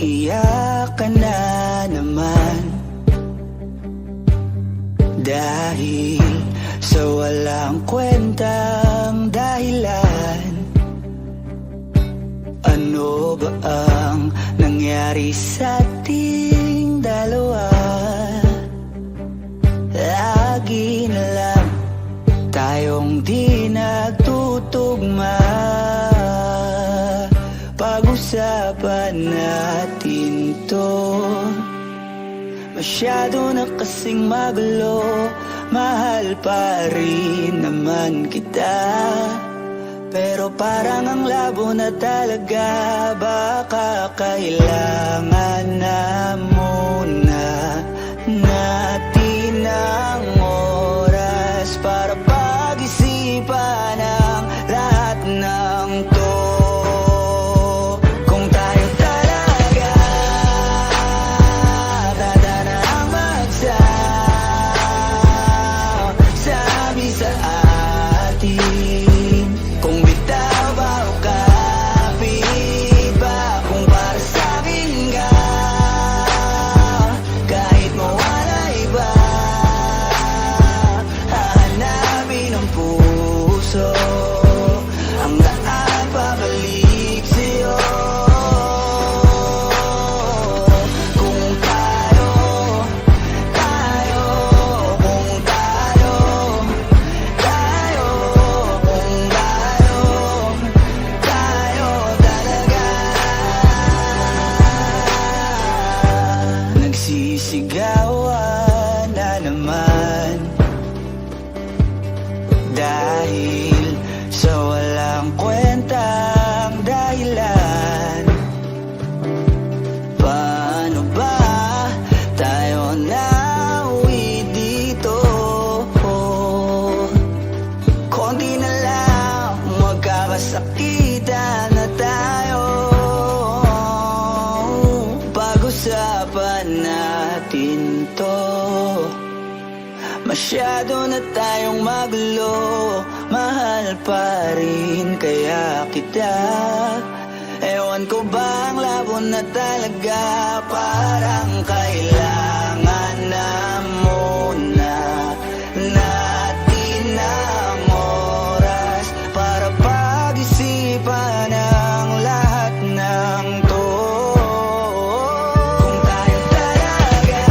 iiyak ka na naman, dahil sa walang kwentang dahilan. Ano ba ang nangyari sa ating dalawa? Lagi na lang tayong di nagtutugma. Pag-usapan natin to, masyado na kasing magulo. Mahal pa rin naman kita, pero parang ang labo na talaga. Baka kailangan na muna natin ang oras para pag-isipan ang lahat ng to. Kung tayo talaga tadhana ang magsabi sa atin, kung bitaw ba o kapit ba, kung para sa'kin ka, kahit mawala iba, hahanapin ang puso, ang daan pabalik sa'yo. Kung tayo, kung tayo, tayo talaga. Nagsisigawan na naman, dahil sa walang kwentang dahilan. Paano ba tayo nauwi dito? Konti na lang magkakasakitan na tayo. Pag-usapan natin to, masyado na tayong magulo. Mahal pa rin kaya kita, ewan ko ba ang labo na talaga. Parang kailangan na muna natin ang oras para pag-isipan ang lahat ng to. Kung tayo talaga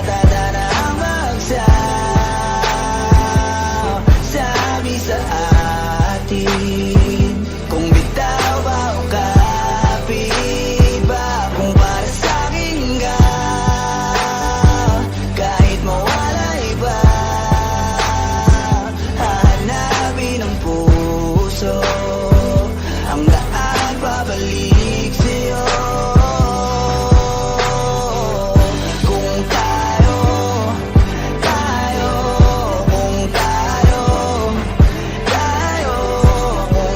tadhana ang magsabi sa atin, kung bitaw ba o kapit ba, kung para sa'kin ka, kahit mawala iba, hahanapin ang puso, ang daan pabalik sa'yo. Kung tayo, kung tayo, kung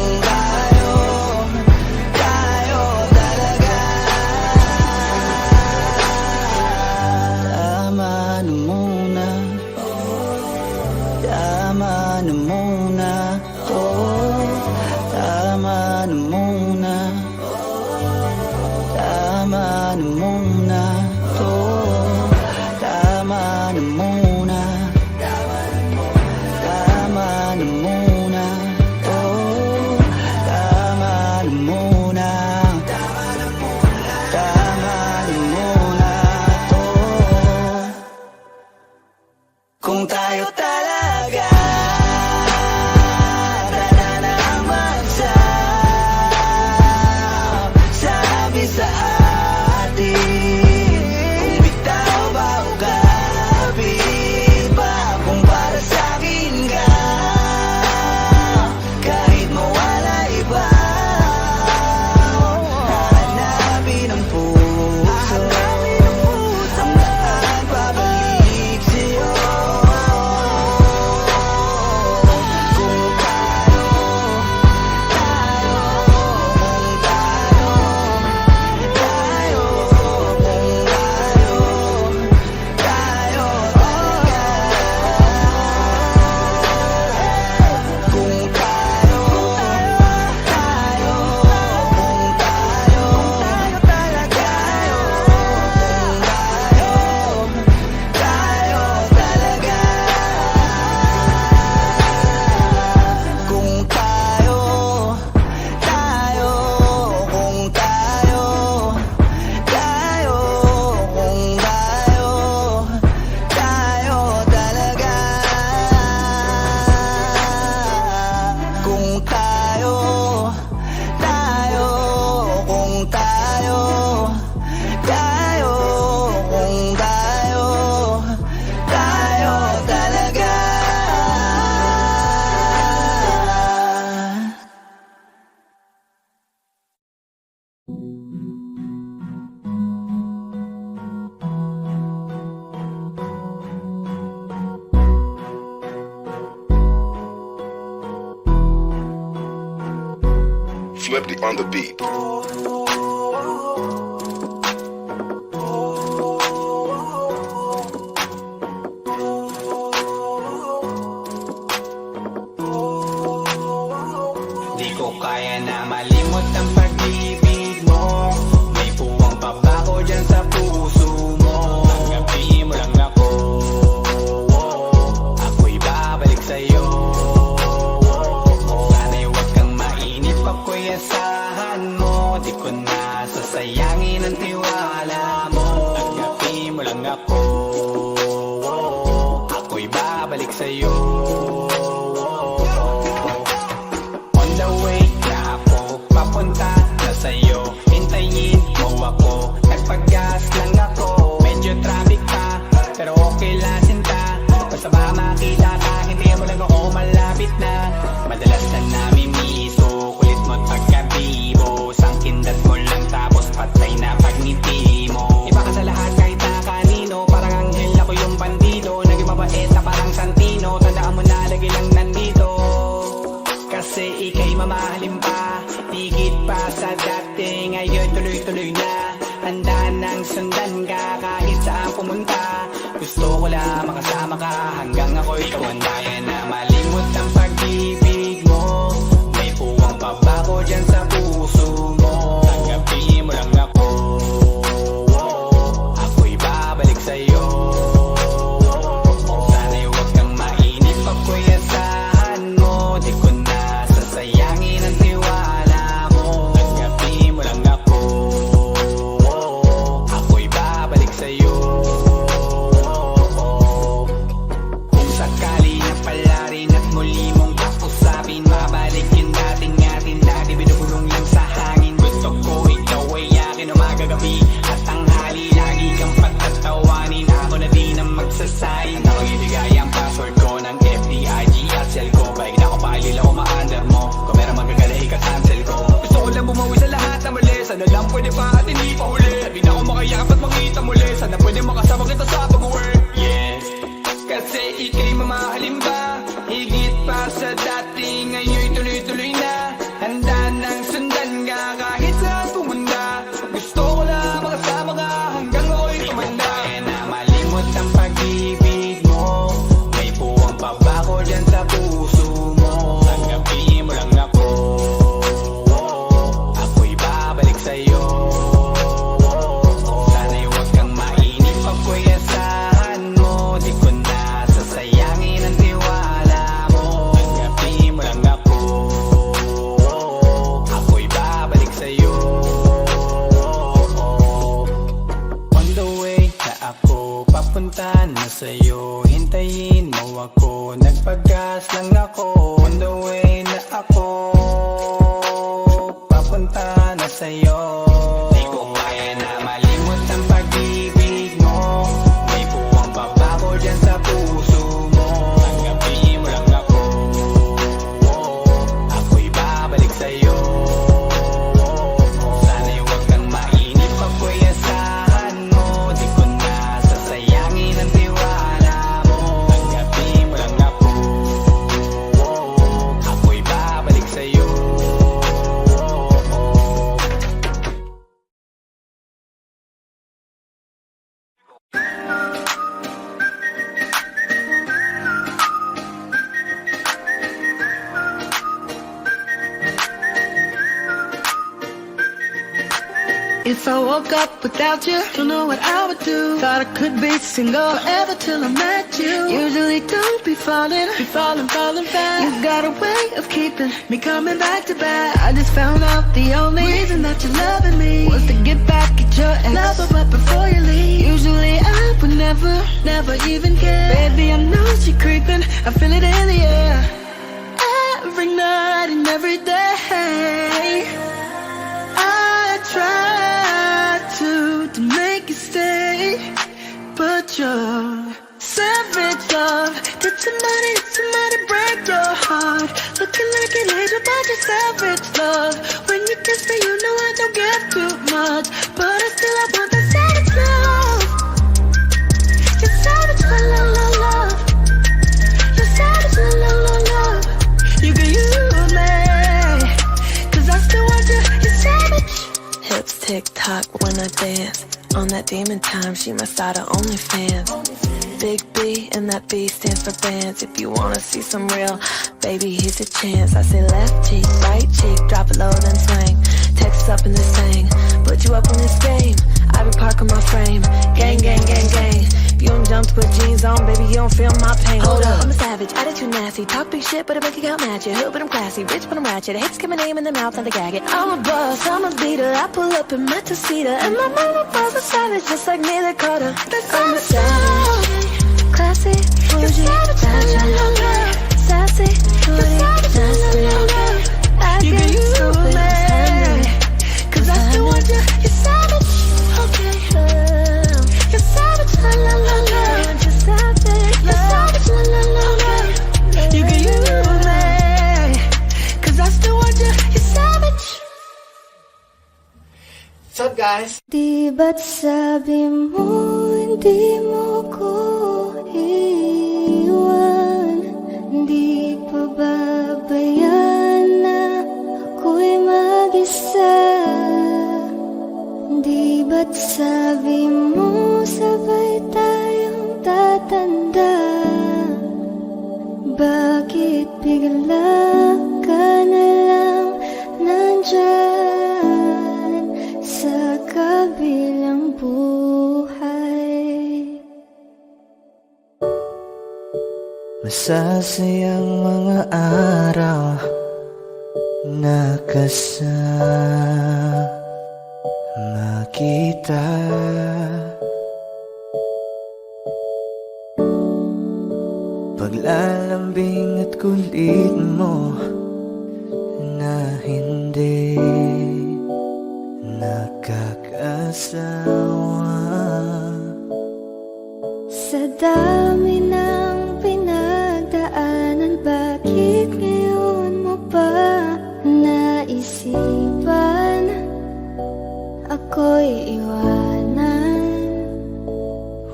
tayo, tayo, kung tayo, tayo, kung tayo, tayo talaga. Flippy on the beat. Di ko kaya na malimot ang pag-ibig mo. May puwang pa ba ko dyan sa puso mo? Tanggapin mo lang ako, ako'y babalik sa'yo. Sana'y huwag kang mainip, ako'y asahan mo. Di ko na sasayangin ang tiwala mo. Tanggapin mo lang ako, ako'y babalik sa'yo. On the way na ako, papunta na sa'yo. Hintayin mo ako, nagpag-gas lang ako. Medyo traffic pa, pero okay lang sinta. Basta ba makita ka, hindi mo lang ako malapit na. Madalas na namimiso, kulit mo't pagkabibo. Sangkindat mo lang tapos patay na pagngiti mo. Iba ka sa lahat kahit na kanino, parang anghel ako yung bandido. Naging mabait na parang Santino, tandaan mo na lagi lang nandito. Kasi ika'y mamahalin pa, higit pa sa dati. Ngayon tuloy-tuloy na, handa nang sundan ka kahit saan pumunta. Gusto ko lang makasama ka hanggang ako'y kawandayan na malimot ang pag-ibig mo. May puwang pa ba ko dyan sa puso mo? Tanggapin mo lang ako, ako'y babalik sa'yo. Sana'y huwag kang mainip, ako'y asahan mo. Di ko na sasayangin ang tiwala mo. Tanggapin mo lang ako, ako'y babalik sa'yo. Kung sakali na pala rin at muli mong kakusapin, mabalik yung dating atin dati, binubulong lang sa hangin. Gusto ko ikaw ay akin umagabi at tanghali, lagi kang patatawanin. Ako na din ang magsasayin na magibigay ang password ko ng FDIG at cell ko. Baik na ako paalila o ma-under mo, kung meron magagala ika-cancel ko. Gusto ko lang bumawi sa lahat na mali, sana lang pwede pa at hindi pa huli. Sabi na ako makayakap at makita muli, sana pwede makasama kita sa pag-work. Yeah, kasi ika'y mamahalin ba, higit pa sa dati. Ngayon'y tuloy-tuloy na, handa nang sundan ka kahit saan pumunta. Gusto ko lang makasama ka hanggang ako'y tumanda. Di ko kaya na malimot ang pag-ibig mo. May puwang pa ba ko dyan sa puso mo? Tanggapin mo lang ako, ako'y babalik sa'yo. Sana'y huwag kang mainip, ako'y asahan mo. Di ko na sasayangin ang tiwala mo. Tanggapin mo lang ako, ako'y babalik sa'yo. On the way na ako, papunta na sa'yo. Hintayin mo ako, nagpag-gas lang ako. On the way na ako, papunta na sa'yo. Di ko kaya na malimot ang pag-ibig mo. May puwang pa ba ko dyan sa puso mo? Tanggapin mo lang ako, ako'y babalik sa'yo. Sana'y huwag kang mainip, ako'y asahan mo. Di ko na sasayangin ang tiwala mo. Tanggapin mo lang ako, ako'y babalik sa'yo. If I woke up without you, don't know what I would do. Thought I could be single forever till I met you. Usually don't be falling fast. You got a way of keeping me coming back to back. I just found out the only reason that you're loving me was to get back at your ex. Love her right before you leave. Usually I would never even care. Baby, I know she creeping, I feel it in the air. Every night and every day, somebody break your heart. Looking like an angel, but you're savage, love. When you kiss me, you know I don't give too much, but I still I want that savage love. You're savage, la la la love. You're savage, la la la love. You can use me, 'cause I still want you. You're savage. Hips tick tock when I dance. On that demon time, she my side of OnlyFans. Big B and that B stands for bands. If you wanna see some real, baby, here's a chance. I say left cheek, right cheek, drop it low then swing. Text up in this thing, put you up in this game. I be parking my frame, gang, gang, gang, gang. If you don't jump to put jeans on, baby, you don't feel my pain. Hold up, I'm a savage, attitude nasty. Talk big shit, but I make it count match it. Hood, but I'm classy, rich, but I'm ratchet. I hate to get my name in the mouth, not to gag it. I'm a boss, I'm a beater. I pull up in my two-seater, and my mama was a savage, just like Neely Carter. I'm a savage, classy, bougie, ratchet, sassy, booty, nasty. I get stupid, handy, 'cause I still want you. You're savage, okay. You're savage, la la la la. You're savage, You're savage, la la la la. You can use me, 'cause I still want you. You're savage. What's up, guys? Di ba't sabi mo hindi mo ko iwan? Di pa babayaan na ako'y mag-isa? Di ba't sabi mo sabay tayong tatanda? Bakit bigla ka na lang nandyan sa kabilang buhay? Masasayang mga araw na kasama kita. Paglalambing at kulit mo na hindi nakakasawa. Sa dami ng pinagdaanan, bakit ngayon mo pa naisipan ako'y iwanan?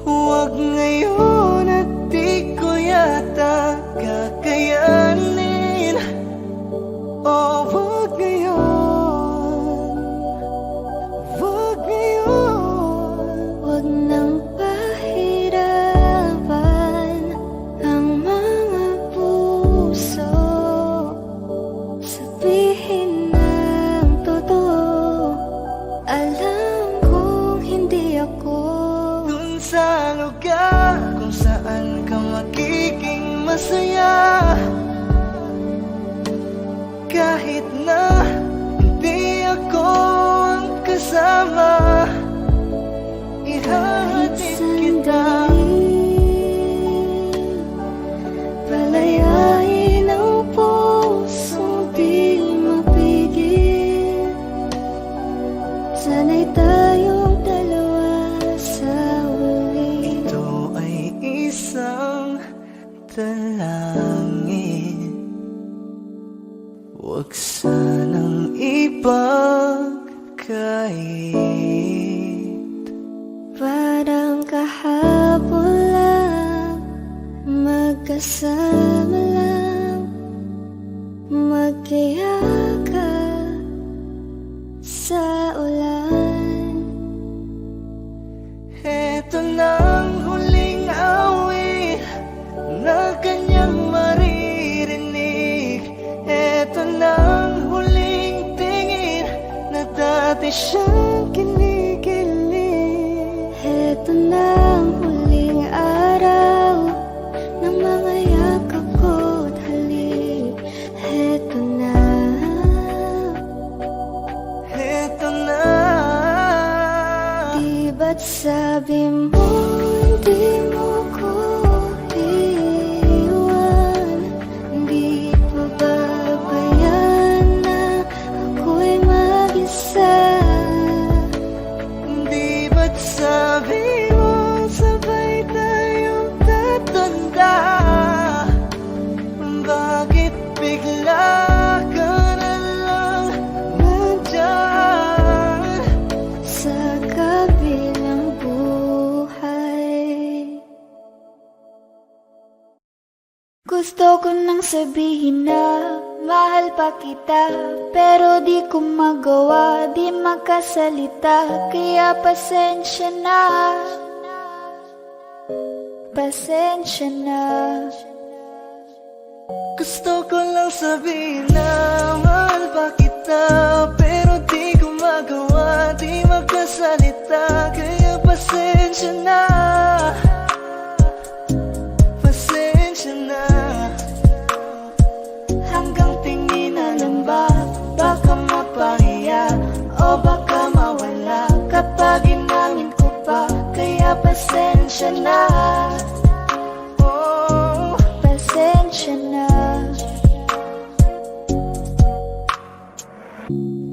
Huwag ngayon at di ko yata kakayanin. Oh, huwag ngayon. Huwag ngayon. Huwag nang pahirapan ang mga puso. Sabihin ng totoo, alam kong hindi ako Dun sa lugar kung saan ka magiging masaya. Kahit na hindi ako ang kasama, ihahatid kita. Palayain ang pusong di mapigil. Sana'y tayong dalawa sa huli. Ito ay isang dalangin. Huwag sanang ipagkait. Parang kahapon lang, magkasama lang, magkayakap sa ulan. Ito nang huling awit na kanyang maririnig. Ito nang huling tingin na dati siyang kinikilig. Ito na ang huling araw ng mga yakap ko't halik. Ito na. Ito na. Di ba't sabi mo hindi mo ko iwan? Di pa babayaan na ako'y mag-isa? Di ba't sabi mo Gusto ko nang sabihin na mahal pa kita, pero di ko magawa, di makasalita. Kaya pasensya na, pasensya na. Gusto ko lang sabihin na mahal pa kita, pero di ko magawa, di magkasalita. Kaya pasensya na, pasensya na. Hanggang tingin na lang ba, baka mapahiya o baka mawala kapag inamin ko pa. Kaya pasensya na, oh, pasensya na.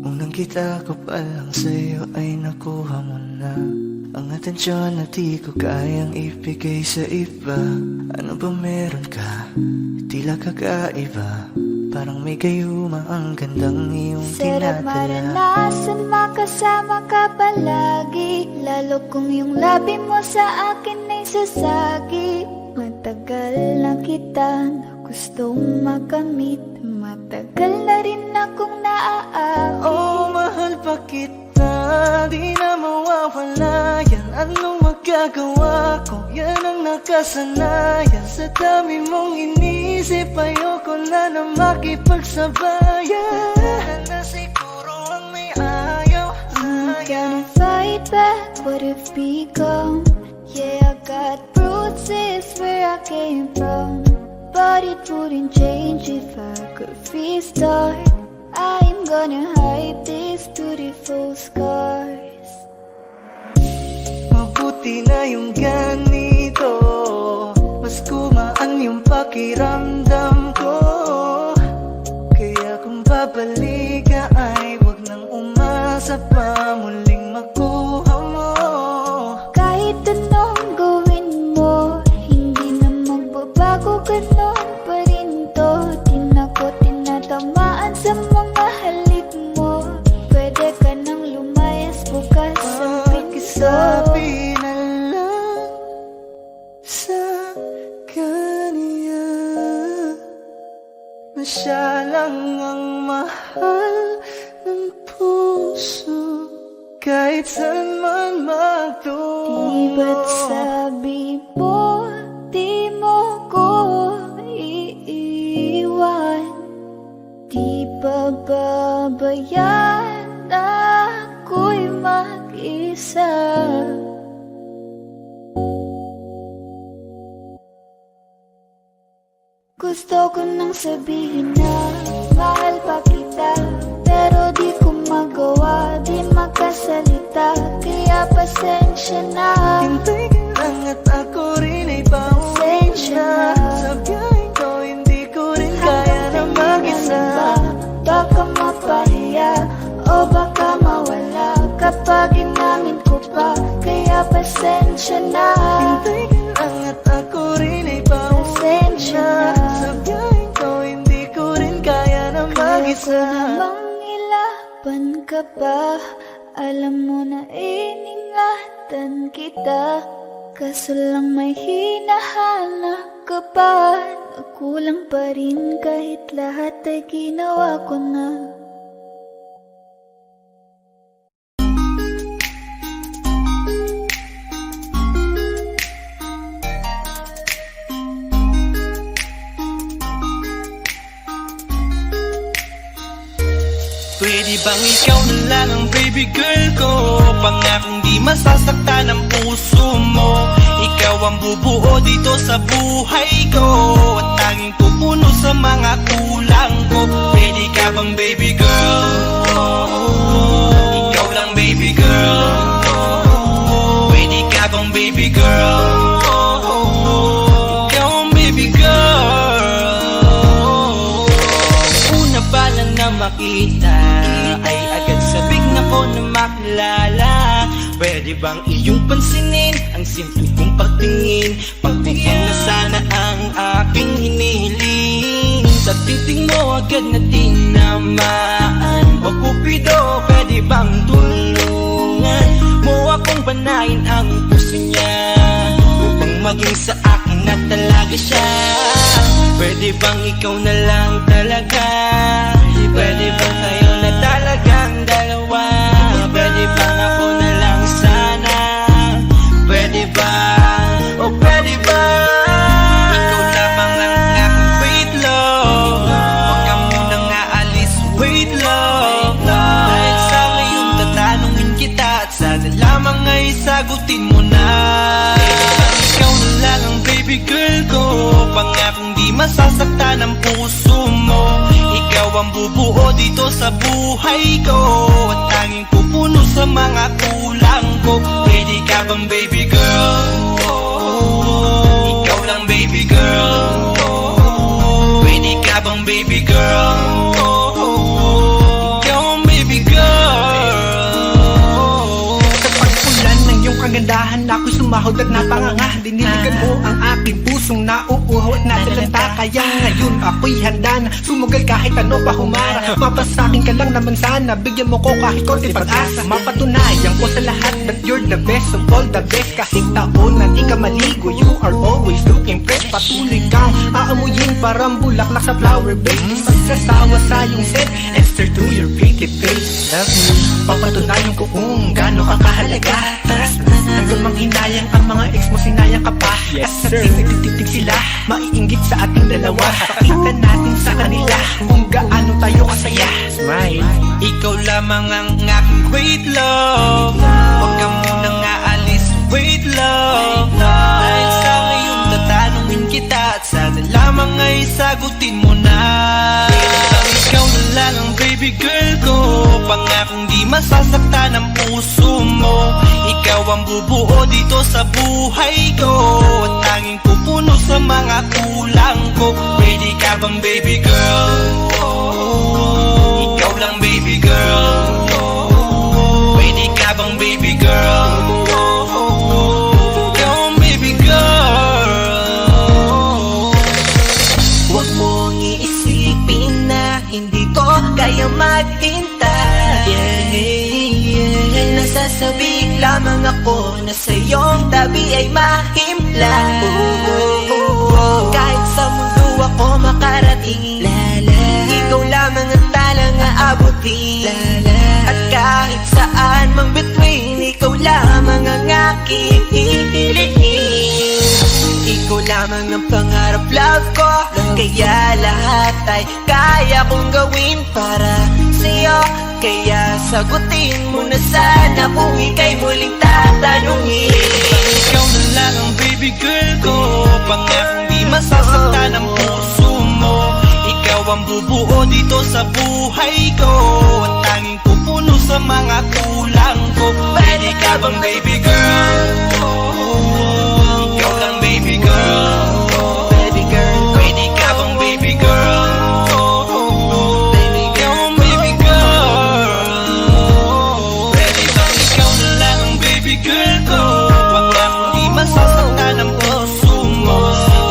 Unang kita ko pa lang sa'yo ay nakuha mo na ang atensyon na di ko kayang ibigay sa iba. Ano ba meron ka? Tila kakaiba, parang may gayuma ang gandang iyong Sarap tinatala. maranasan, makasama ka palagi, lalo kung yung labi mo sa akin ay sasagi. Matagal na kita na gustong makamit, matagal na rin akong naaakit. Oh, mahal pa kita, di na mawawala yan. Anong magagawa ko? Yan ang nakasanayan. Sa dami mong inisip, ayoko na na makipagsabayan. Na siguro ang may ayaw I'm sa'yo. gonna fight back what it become. Yeah, I got bruises where I came from, but it wouldn't change if I could restart. I'm gonna hide these beautiful scars. Mabuti na yung ganito, mas gumaan yung pakiramdam ko. Kaya kung babalik ka ay wag nang umasa pa muling makuha mo. Kahit anong gawin mo, hindi na magbabago, ganon pa rin to. Di na ko tinatamaan sa mga halik mo. Pwede ka nang lumayas bukas ang pinto. Pakisabi na lang sa kanya na siya lang ang mahal ng puso, kahit saan man magtungo. Di ba't sabi mo, di mo ko iiwan? Di ba babayaan ako'y mag-isa? Gusto ko nang sabihin na mahal pa kita, pero di ko magawa, di makasalita. Kaya pasensya na, Hintay ka lang at ako rin ay pasensya pauwi na. na. Sa biyahe ko hindi ko rin kaya na mag-isa. Baka mapahiya o baka mawala kapag inamin ko pa. Kaya pasensya na, Hintay ka lang at ako rin ay pauwi pasensya na. na. Sa biyahe ko hindi ko rin kaya na Kaya mag-isa. ko namang ilaban ka pa, alam mo na iningatan kita. Kaso lang may hinahanap ka pa, nagkulang pa rin kahit lahat ay ginawa ko na. Pwede bang ikaw na lang ang baby girl ko? Pangakong di masasaktan ang puso mo. Ikaw ang bubuo dito sa buhay ko, at tanging pupuno sa mga kulang ko. Pwede ka bang baby girl? Ikaw lang baby girl. Pwede ka bang baby girl? Ikaw ang baby girl. Una pa lang na makita ay agad sabik na ko na makilala. Pwede bang iyong pansinin ang simple kong pagtingin? Pagbigyan na sana ang aking hinihiling. Sa titing mo agad na tinamaan. O Cupido, pwede bang tulungan mo akong banayin ang puso niya, upang maging sa akin na talaga siya. Pwede bang ikaw na lang talaga? Pwede bang tayo na talagang dalawa? Pwede bang ako na lang sana? Pwede ba? O pwede ba? Ikaw lamang ang aking wait love. Huwag ka munang aalis, wait love. Dahil sa ngayon tatanungin kita at sana lamang ay sagutin mo na. Ikaw na lang ang baby girl ko, pangakong di masasaktan ang puso mo. Ikaw ang bubuo dito sa buhay ko, at tanging pupuno sa mga kulang ko. Pwede ka bang baby girl? Ikaw lang baby girl. Pwede ka bang baby girl? Ikaw ang baby girl. Sa pagpulan ng iyong kagandahan, ako'y sumahod at napanganga. Diniligan mo ang aking pusong nauuhaw at natalanta. Kaya ngayon ako'y handa na sumugal kahit ano pa humara. Mapasakin ka lang naman sana, bigyan mo ko kahit konti pag-asa. Mapatunayan ko sa lahat that you're the best of all the best. Kahit taon na di ka maligo, you are always looking fresh. Patuloy kang aamuyin parang bulaklak sa flower bed. Magsasawa sa iyong scent and stare to your pretty face. Love me, papatunayan ko kung gaano ka kahalaga. Hanggang manghinayang ang mga ex mo, sinayang ka pa. Yes sir, nagtitig sila, maiinggit sa ating dalawa. Pakita natin sa kanila kung gaano tayo kasaya. Smile. Ikaw lamang ang aking wait love. Huwag ka munang aalis, wait love. Dahil sa ngayon tatanungin kita at sana lamang ay sagutin mo na. Ikaw na lang ang baby girl ko, pangakong di masasaktan ang puso mo. Ikaw ang bubuo dito sa buhay ko, at tanging pupuno sa mga kulang ko. Pwede ka bang baby girl? Ikaw lang baby girl. Pwede ka bang baby girl? Ikaw ang baby girl. Huwag mong iisipin na hindi ko kaya maghintay. Nasasabi lamang ako na sa iyong tabi ay mahimpla. Kahit sa mundo ako makarating, ikaw lamang ang talang aabutin. At kahit saan mang between, ikaw lamang ang aking pipiliin. Ikaw lamang ang pangarap love ko, kaya lahat ay kaya kong gawin para sa'yo. Kaya sagutin mo na sana kung ika'y muling tatanungin. Ikaw na lang ang baby girl ko, pangakong di masasaktan ang puso mo. Ikaw ang bubuo dito sa buhay ko, at tanging pupuno sa mga kulang ko. Pwede ka bang baby girl? Ikaw lang baby girl. Baby girl, Pwede ka bang baby girl? baby Ikaw girl, ang baby girl. Pwede bang ikaw na lang ang baby girl ko, pangakong di masasaktan ang puso mo.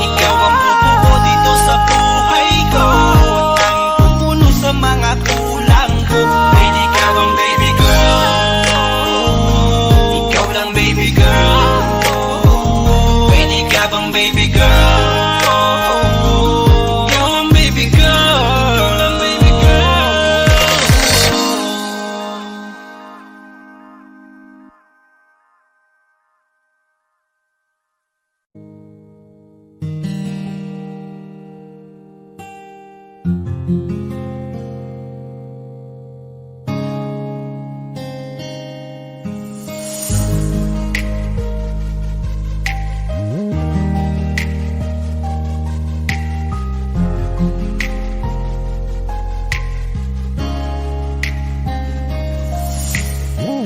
Ikaw ang bubuo dito sa buhay ko, at tanging pupuno sa mga kulang ko. Pwede ka bang baby girl? Ikaw lang baby girl. Pwede ka bang baby girl? Ikaw ang baby girl. Baby girl.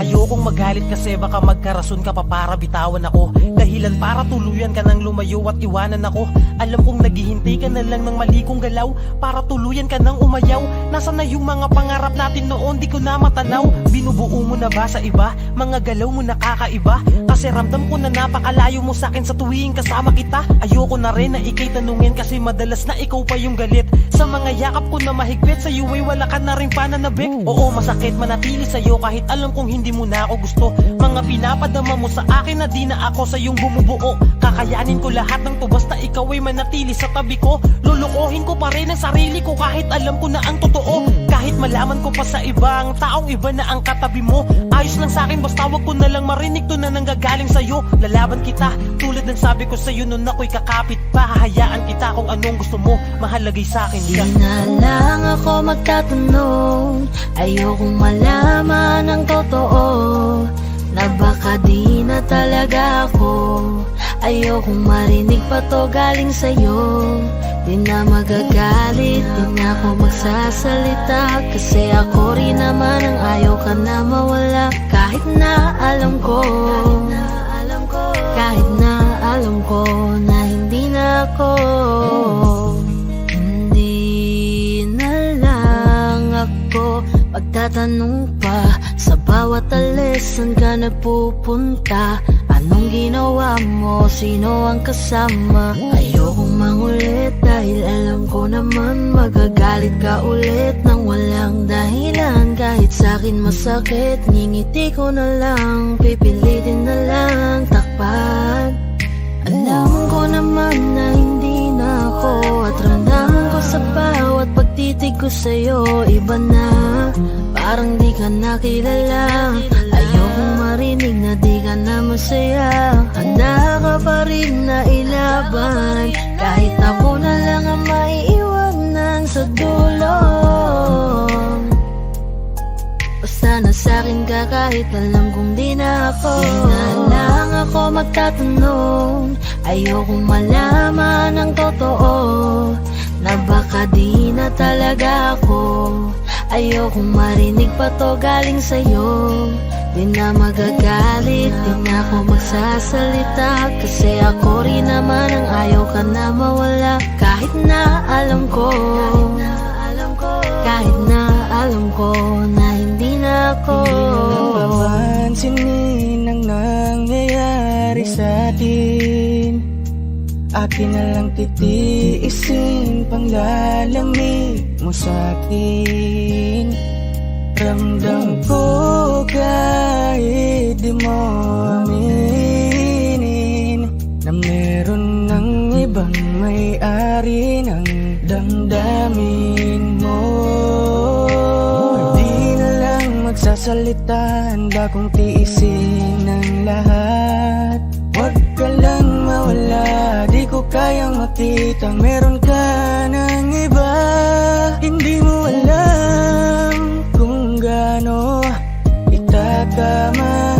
Ayokong magalit kasi baka magkarason ka pa para bitawan ako. Dahilan para tuluyan ka nang lumayo at iwanan ako. Alam kong naghihintay ka na lang ng mali kong galaw para tuluyan ka nang umayaw. Nasaan na yung mga pangarap natin noon, di ko na matanaw. Binubuo mo na ba sa iba? Mga galaw mo nakakaiba. Kasi ramdam ko na napakalayo mo sa'kin sa tuwing kasama kita. Ayoko na rin na ikay tanungin kasi madalas na ikaw pa yung galit. Sa mga yakap ko na mahigpit, sa'yo ay wala ka na rin pananabik. Oo, masakit manatili sa'yo kahit alam kong hindi mo na ako gusto. Mga pinapadama mo sa akin na di na ako sa iyong bumubuo. Kakayanin ko lahat ng to basta ikaw ay manatili sa tabi ko. Lulukohin ko pa rin ang sarili ko kahit alam ko na ang totoo. Kahit malaman ko pa sa ibang taong iba na ang katabi mo. Ayos lang sa akin basta wag ko na lang marinig to na nanggagaling sa'yo. Lalaban kita tulad ng sabi ko sa'yo noon ako'y kakapit pa. Hahayaan kita kung anong gusto mo, mahalagay sa akin ka. Di na lang ako magtatanong, ayokong malaman ang totoo, na baka di na talaga ako. Ayokong marinig pa to galing sa'yo. Di na magagalit, di na ako magsasalita, kasi ako rin naman ang ayaw ka na mawala. Kahit na alam ko, kahit na alam ko na hindi na ako. Hindi na lang ako magtatanong pa sa bawat alis, saan ka napupunta, anong ginawa mo, sino ang kasama. Ayokong mangulit dahil alam ko naman magagalit ka ulit nang walang dahilan. Kahit sa'kin masakit, ngingiti ko na lang, pipilitin na lang takpan. Alam ko naman na hindi na ako, at ramdaman ko sa bawat pagtitig ko sa'yo, iba na, parang di ka nakilala. Ayokong marinig na di ka na masaya. Handa ka pa rin na ilaban, kahit ako na lang ang maiiwanan sa dulo. Basta na sa'kin ka kahit alam kong di na ako. Di na lang ako magtatanong, ayokong malaman ang totoo, na baka di na talaga ako. Ayokong marinig pa to galing sa'yo. Di na magagalit, di na ako magsasalita, kasi ako rin naman ang ayaw ka na mawala. Kahit na alam ko, kahit na alam ko na hindi na ako. Papansinin ang nangyayari sa atin, akin na lang titiisin panglalamig mo sa'kin. Ramdam ko kahit di mo aminin, na meron ng ibang may-ari ng damdamin mo. Di na lang magsasalita, handa kong tiisin ang lahat. Huwag ka lang mawala, di ko kayang makita meron ka ng iba. Hindi mo alam kung gaano kita kamahal.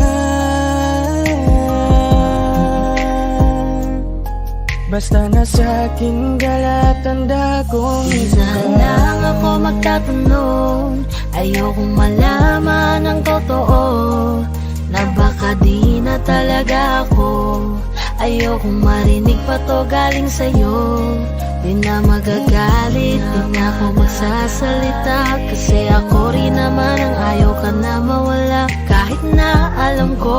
Basta na sa'kin gala, tanda kong Di na lang ako magtatanong, ayokong malaman ang totoo, na baka di na talaga ako. Ayokong marinig pa to galing sa'yo. Di na magagalit, di na ako magsasalita, kasi ako rin naman ang ayaw ka na mawala. Kahit na alam ko,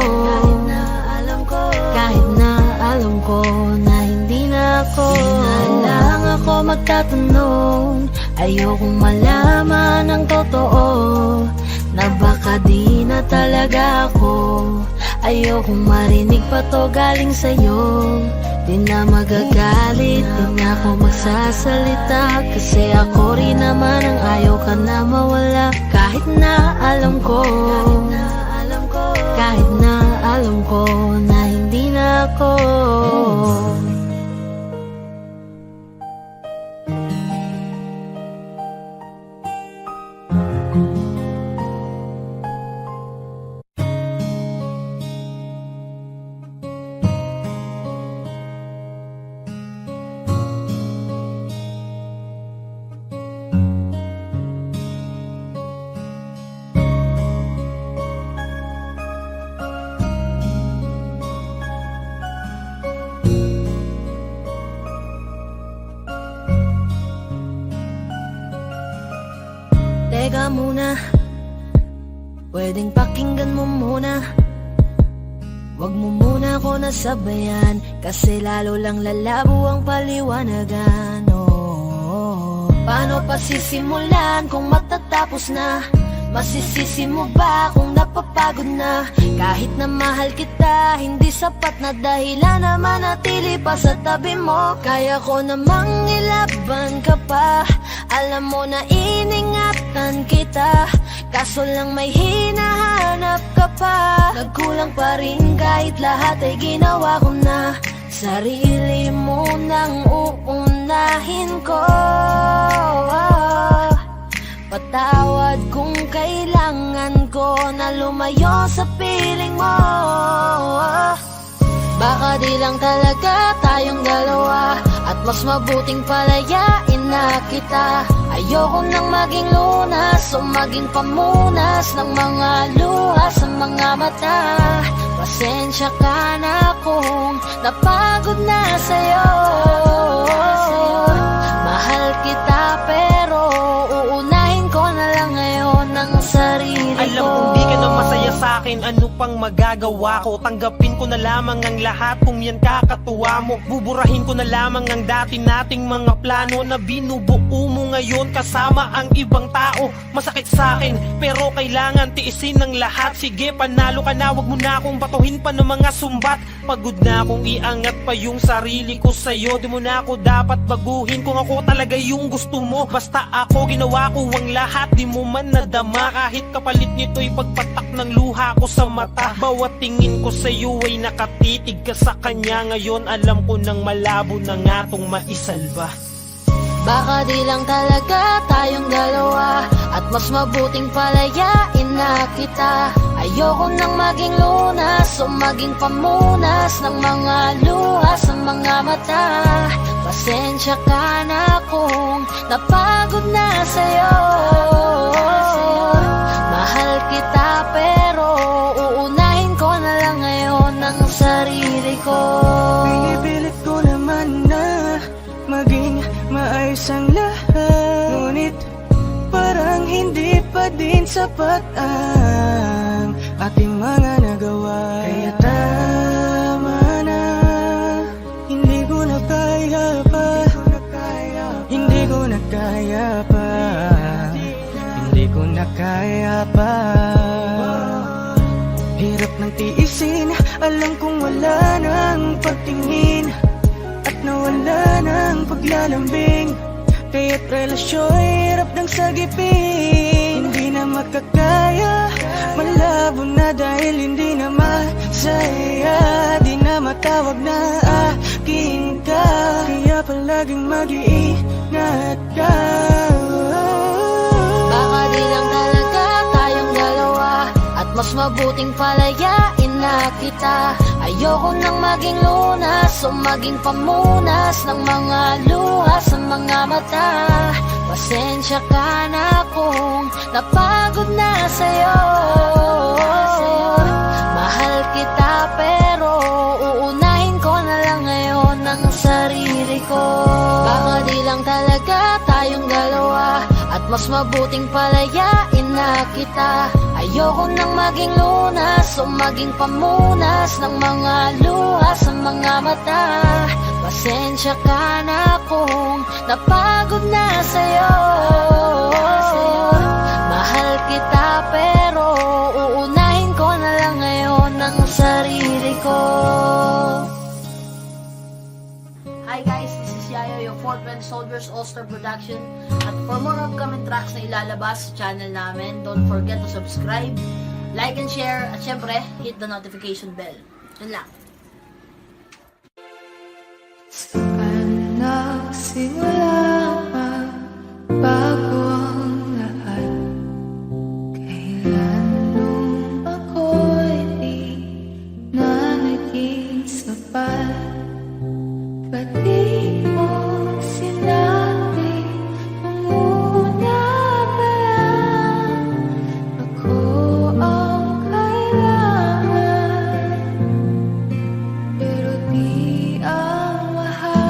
kahit na alam ko na hindi na ako. Di na lang ako magtatanong, ayokong malaman ang totoo, na baka di na talaga ako. Ayokong marinig pa to galing sa'yo. Di na magagalit, di na ako magsasalita, kasi ako rin naman ang ayaw ka na mawala. Kahit na alam ko, kahit na alam ko na hindi na ako. Teka muna, pwedeng pakinggan mo muna. Wag mo muna ako nasabayan, kasi lalo lang lalabo ang paliwanagan. Oh, Paano pa sisimulan kung matatapos na? Masisisi mo ba kung napapagod na? Kahit na mahal kita, hindi sapat na dahilan na manatili pa sa tabi mo. Kaya ko namang ilaban ka pa, alam mo na iningatan kita, kaso lang may hinahanap ka pa. Nagkulang pa rin kahit lahat ay ginawa ko na. Sarili mo nang uunahin ko. Patawad kung kailangan ko na lumayo sa piling mo. Baka di lang talaga tayong dalawa, at mas mabuting palayain na kita. Ayoko nang maging lunas o maging pamunas ng mga luha sa mga mata. Pasensya ka na kung napagod na sa'yo. Mahal kita pero uunahin ko na lang ngayon ang sarili ko. Alam kong di ka na masaya sa'kin, ano pang magagawa ko? Tanggapin ko na lamang ang lahat kung yan kakatuwa mo. Buburahin ko na lamang ang dati nating mga plano na binubuo mo ngayon kasama ang ibang tao. Masakit sa'kin pero kailangan tiisin ng lahat. Sige, panalo ka na, wag mo na akong batuhin pa ng mga sumbat. Pagod na akong iangat pa yung sarili ko sa'yo. Di mo na ako dapat baguhin kung ako talaga yung gusto mo. Basta ako ginawa ko ang lahat, di mo man nadama. Kahit kapalit nito'y pagpatak ng luha ko sa mata. Bawat tingin ko sa'yo ay nakatitig ka sa kanya. Ngayon alam ko nang malabo na nga tong maisalba. Baka di lang talaga tayong dalawa, at mas mabuting palayain na kita. Ayoko nang maging lunas o maging pamunas ng mga luha sa mga mata. Pasensya ka na kung napagod na sa'yo. Mahal kita pero uunahin ko na lang ngayon ang sarili ko. Pinipilit ko naman na maging maayos ang lahat, ngunit parang hindi pa din sapat ang ating mga nagawa. Kaya tama na, hindi ko na kaya pa, hindi ko na kaya pa, hindi ko na kaya pa. Hirap ng tiisin, alam kong wala nang pagtingin at nawala ng paglalambing. Kaya't relasyon hirap ng sagipin. Hindi na makakaya, malabo na dahil hindi na masaya. Di na matawag na akin ka, kaya palaging mag-iingat ka. Baka di lang talaga tayong dalawa, at mas mabuting palayain na kita. Ayoko nang maging lunas o maging pamunas ng mga luha sa mga mata. Pasensya ka na kung napagod na sa'yo. Mahal kita pero uunahin ko na lang ngayon ang sarili ko. Baka di lang talaga tayong dalawa, at mas mabuting palayain na kita. Ayoko nang maging lunas o maging pamunas ng mga luha sa mga mata. Pasensya ka na kung napagod na sa'yo. Mahal kita pero uunahin ko na lang ngayon ang sarili ko. Hi guys, this is Yayo, your Fort Red Soldiers All-Star Production. At for more upcoming tracks na ilalabas sa channel namin, don't forget to subscribe, like and share, at syempre, hit the notification bell. Yun lang. Nagsimula bago ang lahat. Kailan nung ako'y di na naging sapat. Pati mo sinabi nung una pa lang, ako ang kailangan, pero di ang mahal.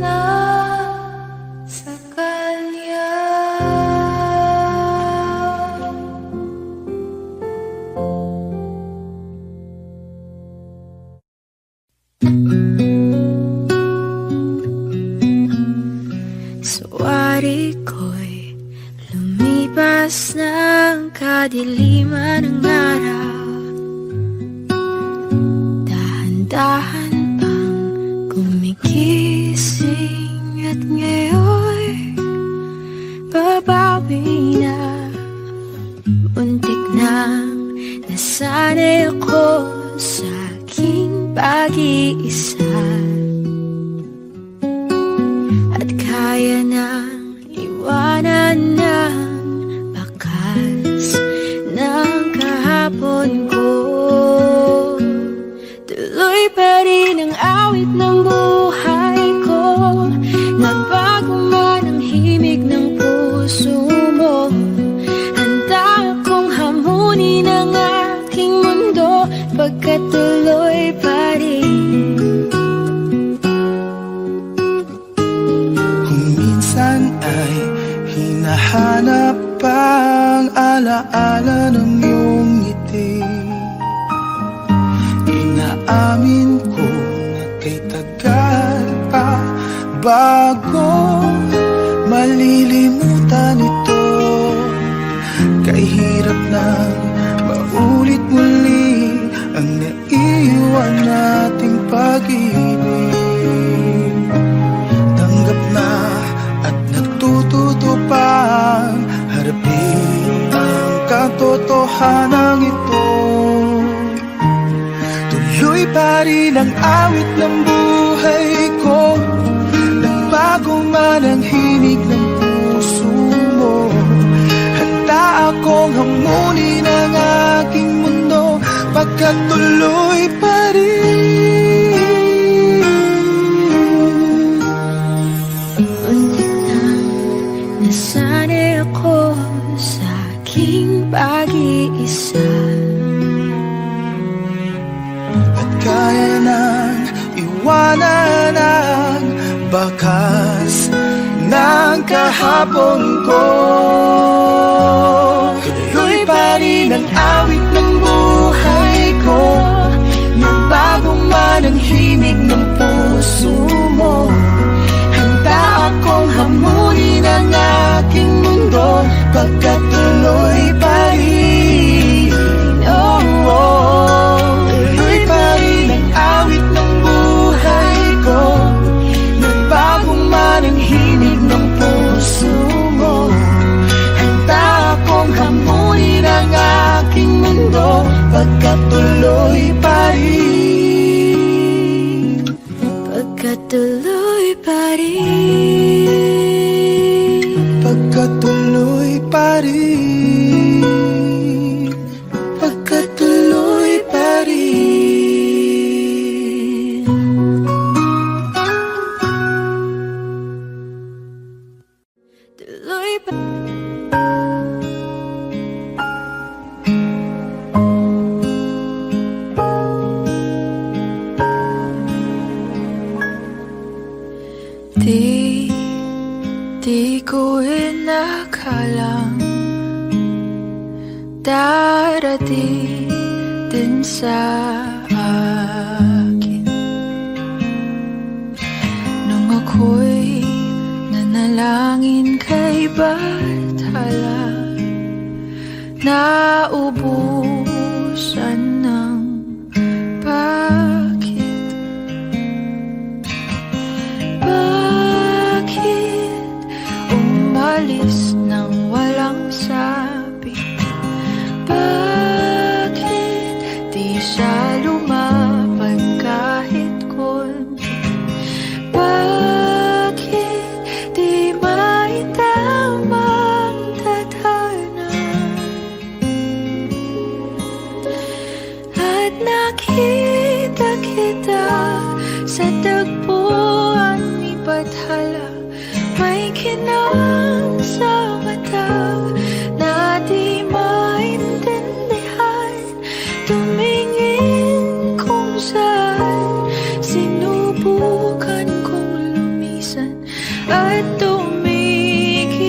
na sa kanya. Suwari ko'y lumipas ng kadiliman ng araw. Dahan-dahan pang gumigising at ngayon babawi na. Muntik nang nasanay ako sa aking pag-iisa, at kaya nang iwanan ng bakas ng kahapon ko. Tuloy pa rin ang awit ng buhay ko, nagbago man ang himig ng puso mo. Handa akong hamunin ang aking mundo, pagkat tuloy pa rin. Kung minsan ay hinahanap ang alaala ng iyong ngiti, inaamin ko na kay tagal pa bago malilimutan ito. Kay hirap nang maulit muli ang naiwan nating pag-ibig. Tanggap na at nagtututo pang harapin ang katotohanan ito. Tuloy pa rin ang awit ng buhay ko, nagbago man ang himig ng puso mo. Handa akong hamunin ang aking mundo, pagkat tuloy pa rin. Muntik nang nasanay ako sa aking pag-iisa, At kaya nang iwanan ang bakas ng kahapon ko. Tuloy pa rin ang awit ng buhay ko, nagbago man ang himig ng puso mo. Handa akong hamunin ang aking mundo, pagkat tuloy pa rin. Oh, oh. Tuloy pa rin ang awit ng buhay ko, nagbago man ang himig ng puso mo. Handa akong hamunin ang aking mundo, pagkat tuloy pa rin. pagkat tuloy pa rin. Pagkat tuloy pa rin. Pagkat tuloy pa rin. Tuloy pa. Di ko inakalang darating din sa akin nung ako'y nanalangin kay Bathala, naubusan ng umalis nang walang sabi? Bakit di siya lumapag kahit konti? Bakit di maitamang tadhana? At nakita kita sa tagpuan ni Bathala, may kinang sa mata na di maintindihan. Tumingin kung saan sinubukan kong lumisan. minsan at tumigil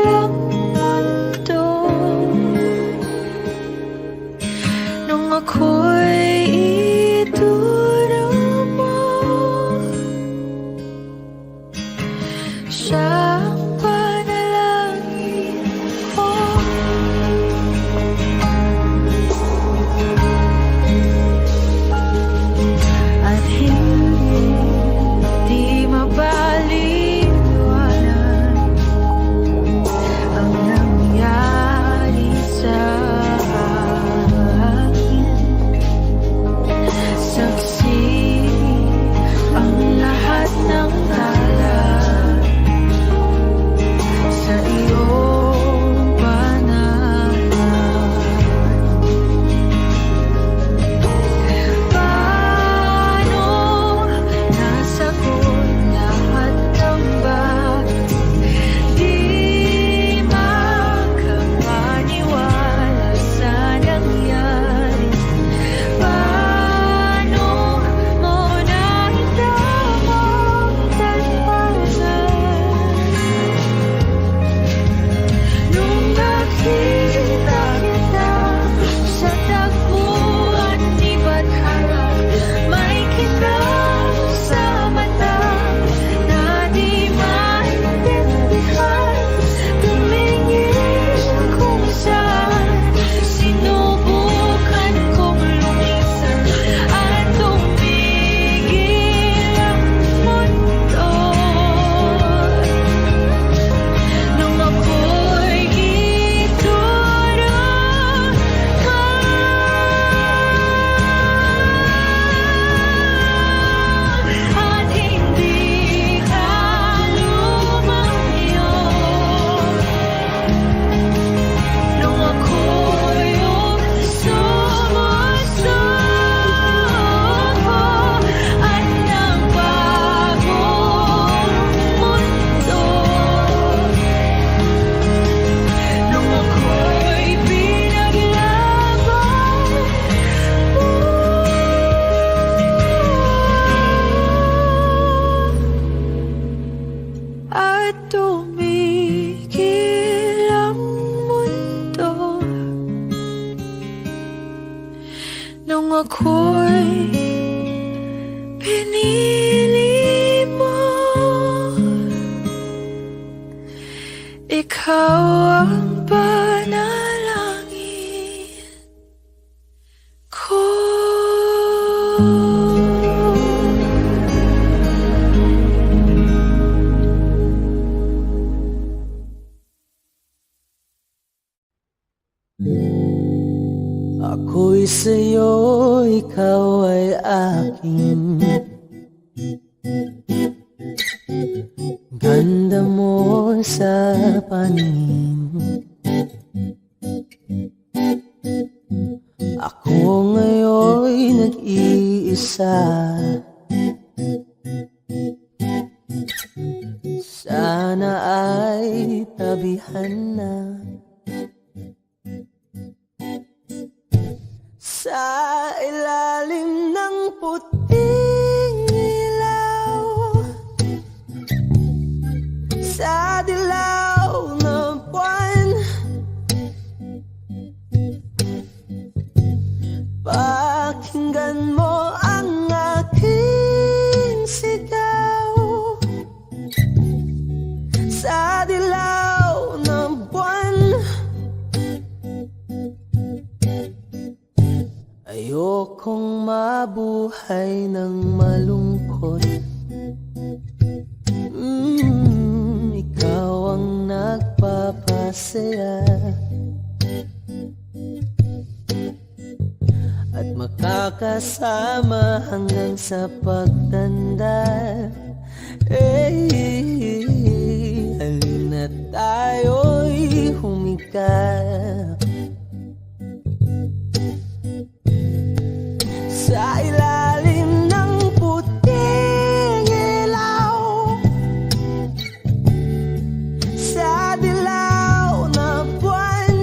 ang mundo nung ako'y idurama siyang panalangin ko. At hindi mabaliwanan ang nangyari sa akin. Saksi ang lahat ng tala sa iyong pangalan. Paano nasagot lahat ng bakit? Di makapaniwala sa nangyari. Paano mo naitama tadhana nung nakita kita sa tagpuan ni Bathara? May kita sa mata na di maintindihan. Tumingin kung saan sinubukan kong lumisan at tumigil ang mundo nung ako'y idurama at hindi ka lumayo nung ako'y sumusoko at nagbagong mundo nung ako'y pinaglaban mo at tumigil ang mundo nung ako'y pinili mo. Ikaw ang panalangin ko. Ako'y sa'yo, ikaw ay akin. Ganda mo sa paningin. Ako ngayon'y nag-iisa. Sana ay tabihan na sa ilalim ng puting ilaw, sa dilaw ng buwan. Pakinggan mo ang aking sigaw sa dilaw ng buwan. Ayokong mabuhay ng malungkot. Ikaw ang nagpapasaya at makakasama hanggang sa pagtanda. Halina tayo'y humikap sa ilalim ng puting ilaw, sa dilaw na buwan.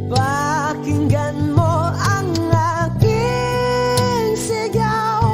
Pakinggan mo ang aking sigaw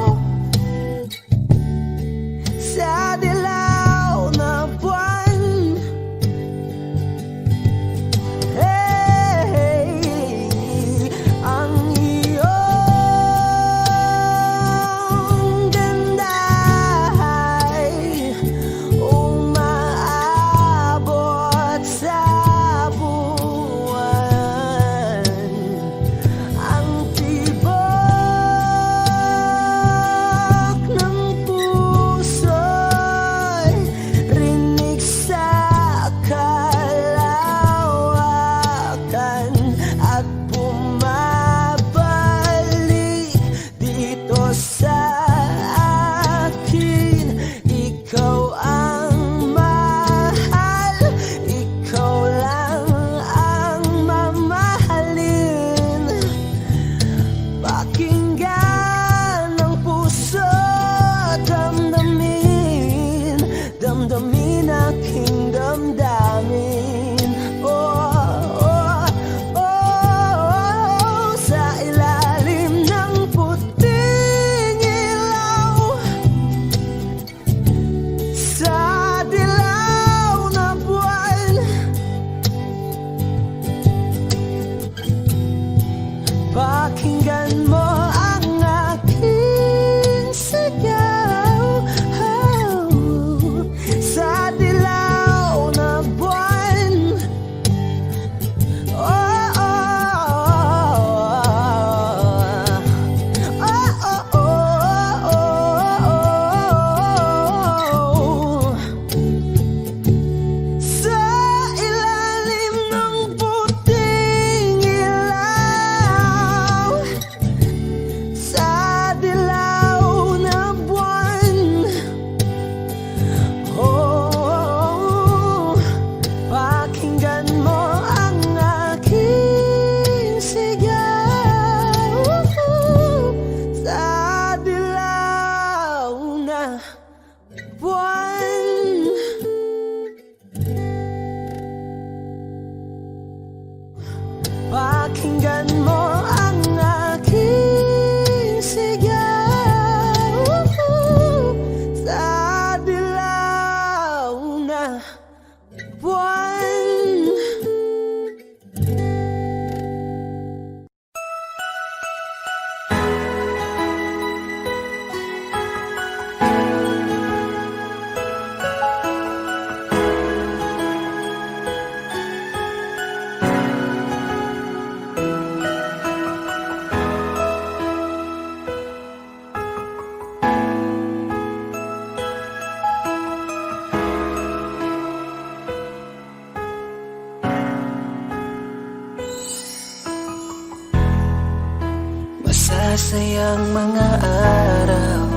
masayang mga araw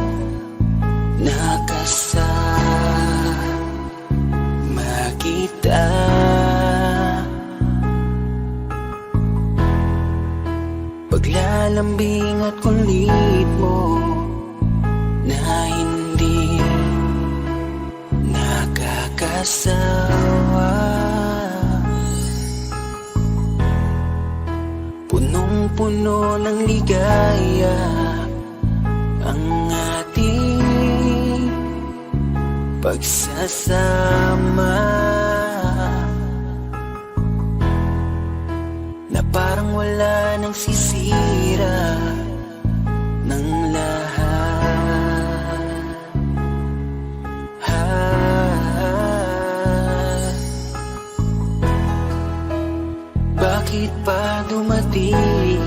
nakasama kita. Paglalambing at kulit mo na hindi nakakasawa, punong-puno ng ligaya ang ating pagsasama, na parang wala nang sisira ng lahat. Bakit pa dumating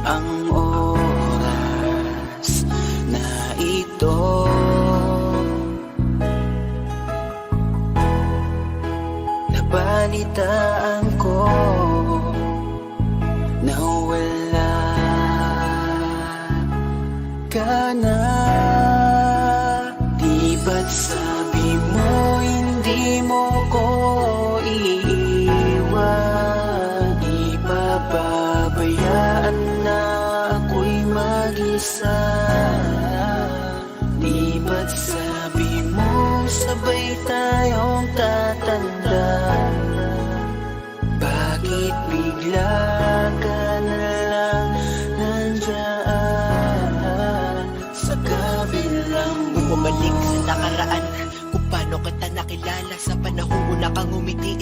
ang oras na ito? Nabalitaan ko na wala ka na. Di ba't sabi mo hindi mo ko iiwan? Di ba babayaan na ako'y mag-isa? Di ba't sabi mo sabay tayong tatanda? Bakit bigla ka na lang nandyan sa kabilang Bumalik sa nakaraan, kung paano kita nakilala sa panahong una kang umiti.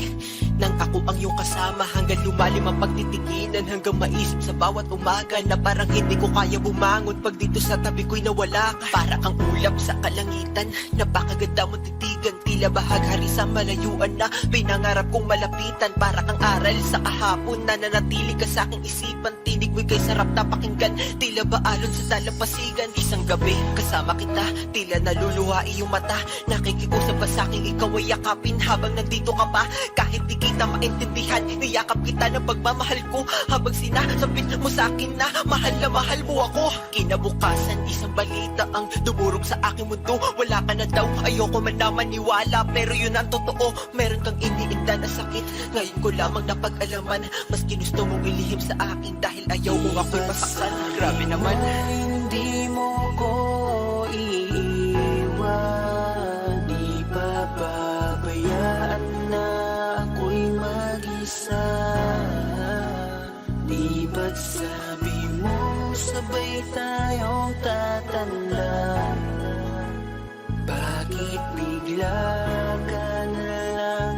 Nang ako ang iyong kasama, hanggang lumalim ang pagtitiginan, hanggang maisip sa bawat umaga na parang hindi ko kaya bumangon pag dito sa tabi ko'y nawala ka. Para kang ulap sa kalangitan, napakaganda mong titigan, tila bahaghari sa malayuan na pinangarap kong malapitan. Para kang aral sa kahapon na nanatili ka sa aking isipan, tinig mo'y kay sarap na pakinggan, tila ba alon sa dalampasigan. Isang gabi kasama kita, tila naluluha iyong mata, nakikiusap ka sa aking ikaw ay yakapin habang nandito ka pa. Kahit di kita maintindihan, niyakap kita ng pagmamahal ko, habang sinasabit mo sa akin na mahal mo ako. Kinabukasan, isang balita ang dumurog sa aking mundo. Wala ka na daw, ayoko man na maniwala, pero yun ang totoo. Meron kang iniinda na sakit, ngayon ko lamang napag-alaman. Mas ginusto mong ilihim sa akin dahil ayaw mo ako'y masaktan. Grabe naman. Hindi mo ko iiwan, di ba babayaan na ako'y mag-isa? Di ba't sabi mo sabay tayong tatanda? Bakit bigla ka na lang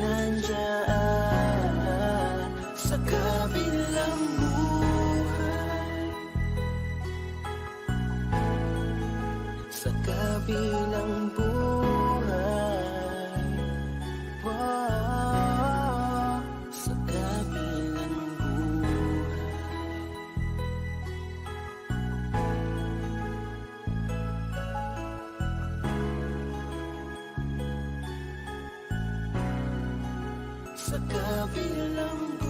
nandyan sa kabilang buhay? Sa kabilang buhay, wow, sa kabilang buhay. Sa kabilang buhay.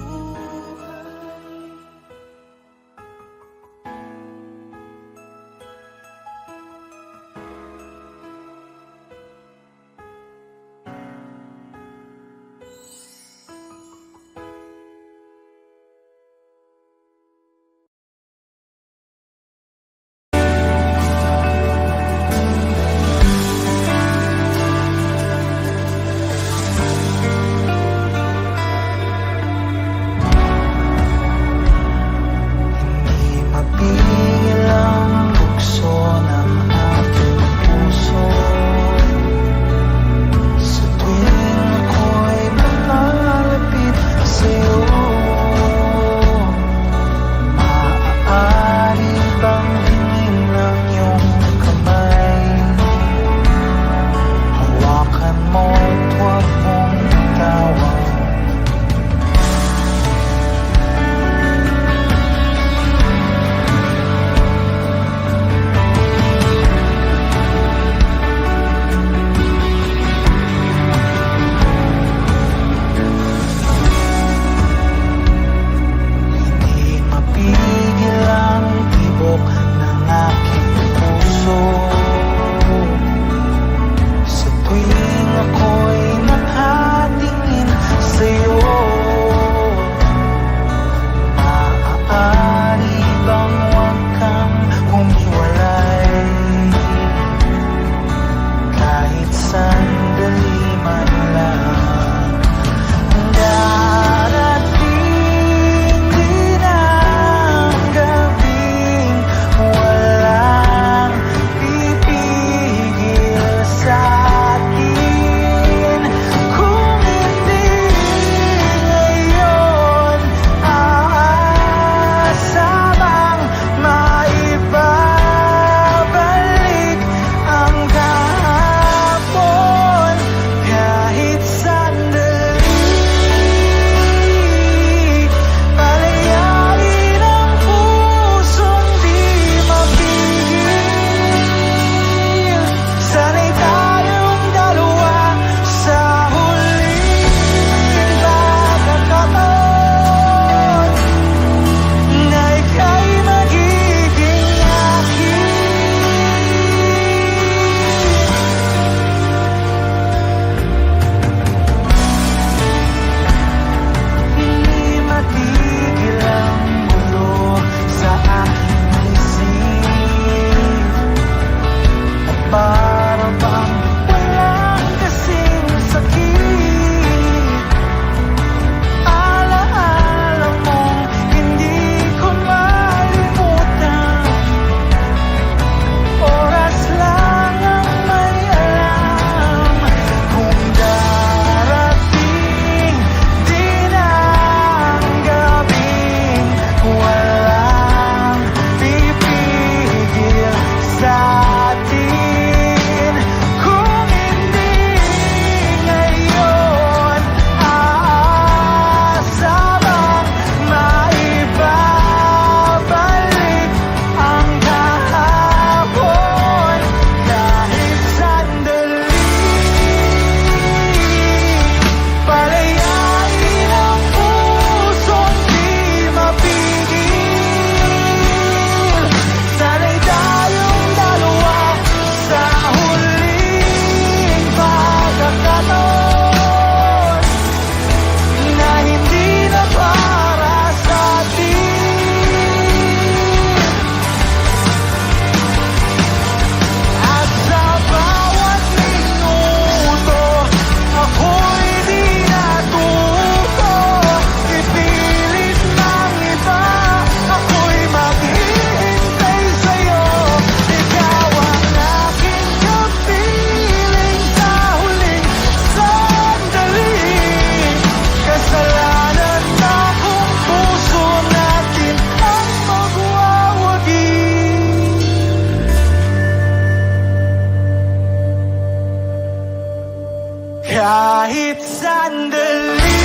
sandali,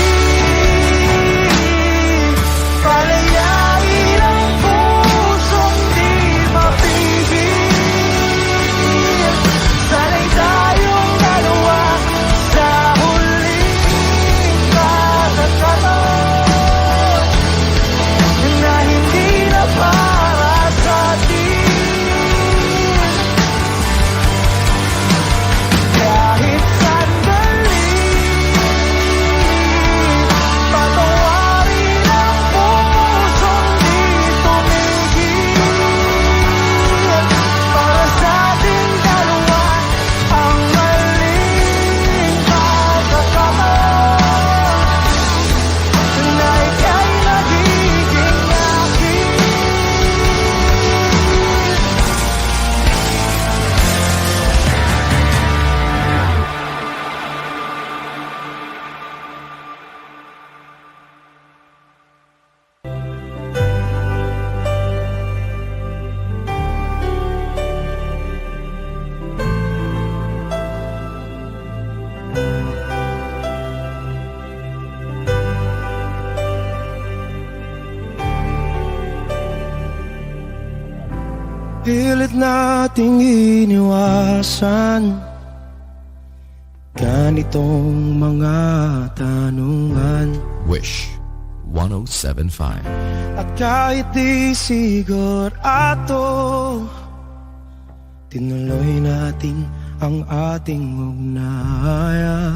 palayain ang pusong di mapigil. Sana'y tayong dalawa sa huling pagkakataon na hindi na para sa atin. Kahit sandali, patawarin ang pusong di tumigil. Para sa ating dalawa ang maling pagkakataon na ika'y nagiging akin. Pilit nating iniwasan ganitong mga tanungan. Wish 1075. At kahit di sigurado, tinuloy natin ang ating ugnayan.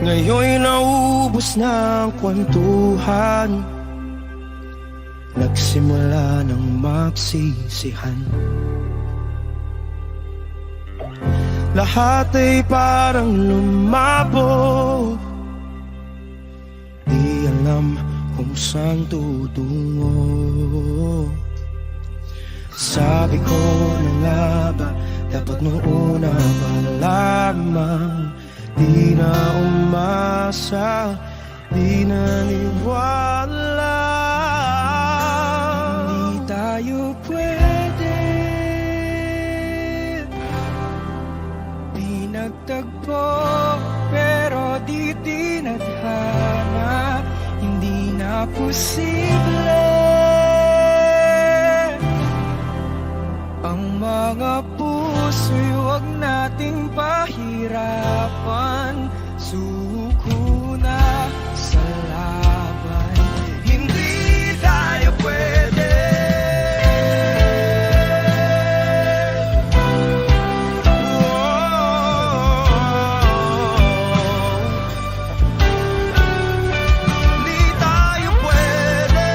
Ngayon'y naubos na ang kwentuhan, nagsimula ng magsisihan. Lahat ay parang lumabo, di alam kung saan tutungo. Sabi ko na nga ba, dapat nung una pa lamang di na umasa, di naniwala. Hindi tayo pwede, di nagtagpo, pero di tinadhana. Hindi na posible ang mga puso'y huwag nating pahirapan. Suko na sa laban, hindi tayo pwede. Hindi tayo pwede.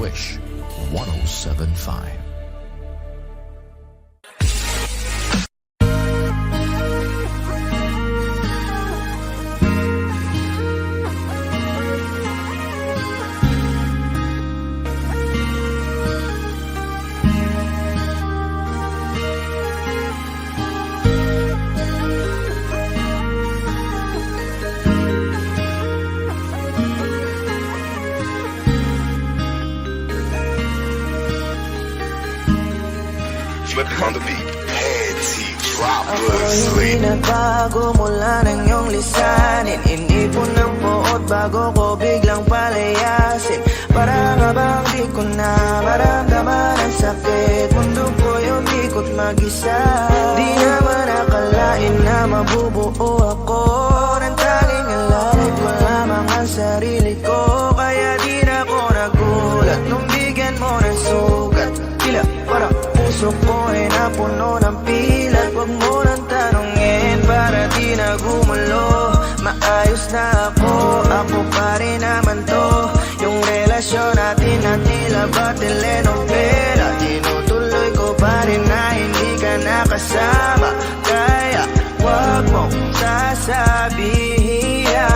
Wish 1075. Flip it on the beat. Heads, he drop, Ako'y blood, hindi sleep. nagbago mula nang iyong lisanin. Inipon ng buot bago ko biglang palayasin. Para nga bang di ko na maramdaman ang sakit. Mundo ko'y umikot mag-isa. Di naman akalain na mabubuo ako ng tanging alalit ko lamang ang sarili ko. Kaya di na ako nagulat nung bigyan mo ng sugat. Tila parang puso ko ay napuno ng pilat. Huwag mo nang tanongin para di na gumulo. Maayos na ako, ako pa rin naman to. Yung relasyon natin na tila ba telenovela. Tinutuloy ko pa rin na hindi ka nakasama. Kaya huwag mong sasabihin na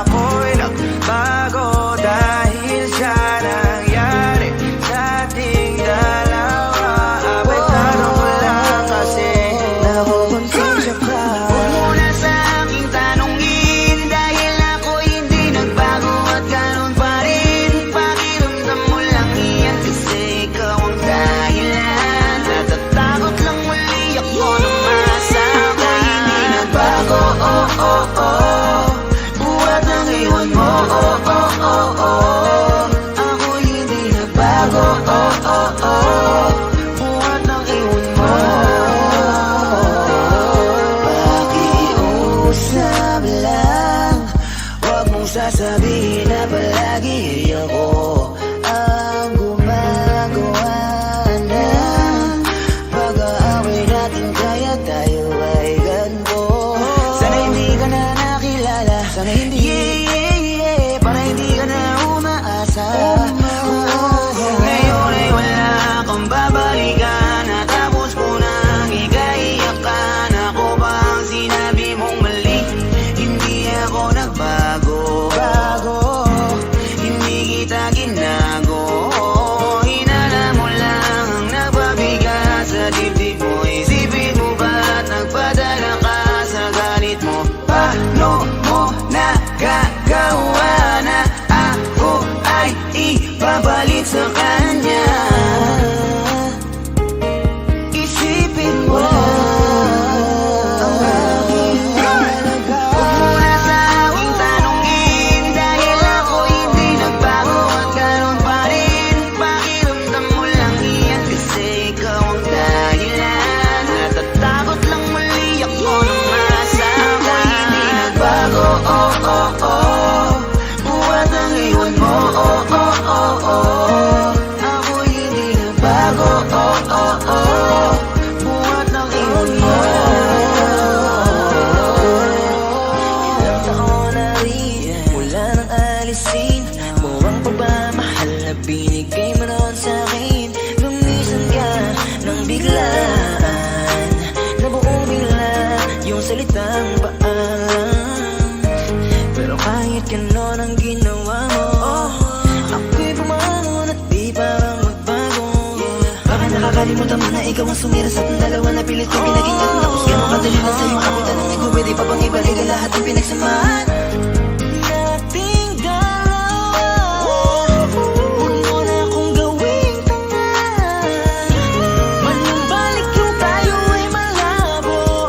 ako'y nagbago dahil sa nangyari sa ating dalawa. Apektado ko lang kasi nakukonsensya ka. Huwag mo na sa aking tanongin dahil ako'y hindi nagbago at ganun pa rin. Pakiramdam mo lang iyan kasi ikaw ang dahilan. Natatakot lang muli ako na masama. Ako'y hindi nagbago, oh oh oh. Buhat ng iwan mo, oh oh oh oh. Ako'y hindi nagbago, oh oh oh. Buhat ng iwan mo. Pakiusap lang, huwag mong sasabihin na palagi ako ang gumagawa ng pag-aaway natin. Kaya tayo ay ganito. Sana hindi ka na nakilala, sana hindi para hindi ka na umaasa. Ngayon ay wala kang babalikan. Natapos ko nang ikaiyakan. Ako ba ang sinabi mong mali? Hindi ako nagbago, hindi kita ginago. Hinala mo lang ang nagpabigat sa dibdib mo. Isipin mo ba't nagpadala ka sa galit mo? Paano mo nagagawa na ako ay ipapalit sa kanya? Isipin mo ang aking halaga. Huwag mo na sa aking tanongin dahil ako hindi nagbago at ganun pa rin. Pakiramdam mo lang iyan kasi ikaw ang dahilan. Natatakot lang muli ako na masama. Ako'y hindi nagbago, oh oh oh. Buhat ang iwan mo, oh oh oh oh. Ako'y hindi nagbago, oh oh oh. Buhat ng iwan mo. Ilang taon na rin mula nang alisin mo ang pagmamahal na binigay mo noon sa'kin. Lumisan ka ng biglaan, nabuong bigla yung salitang paalam. Pero kahit ganon ang ginawa mo, ako'y bumangon at di parang magbago. Baka nakakalimutan mo na ikaw ang sumira sa ating dalawa na pilit kong pinagingat. Tapos ganon kadali na sa'yong kapitan ng ikaw. Pwede pa bang ibalik ang lahat ng pinagsamahan nating dalawa? Huwag mo na akong gawing tanga. Manumbalik yung tayo ay malabo.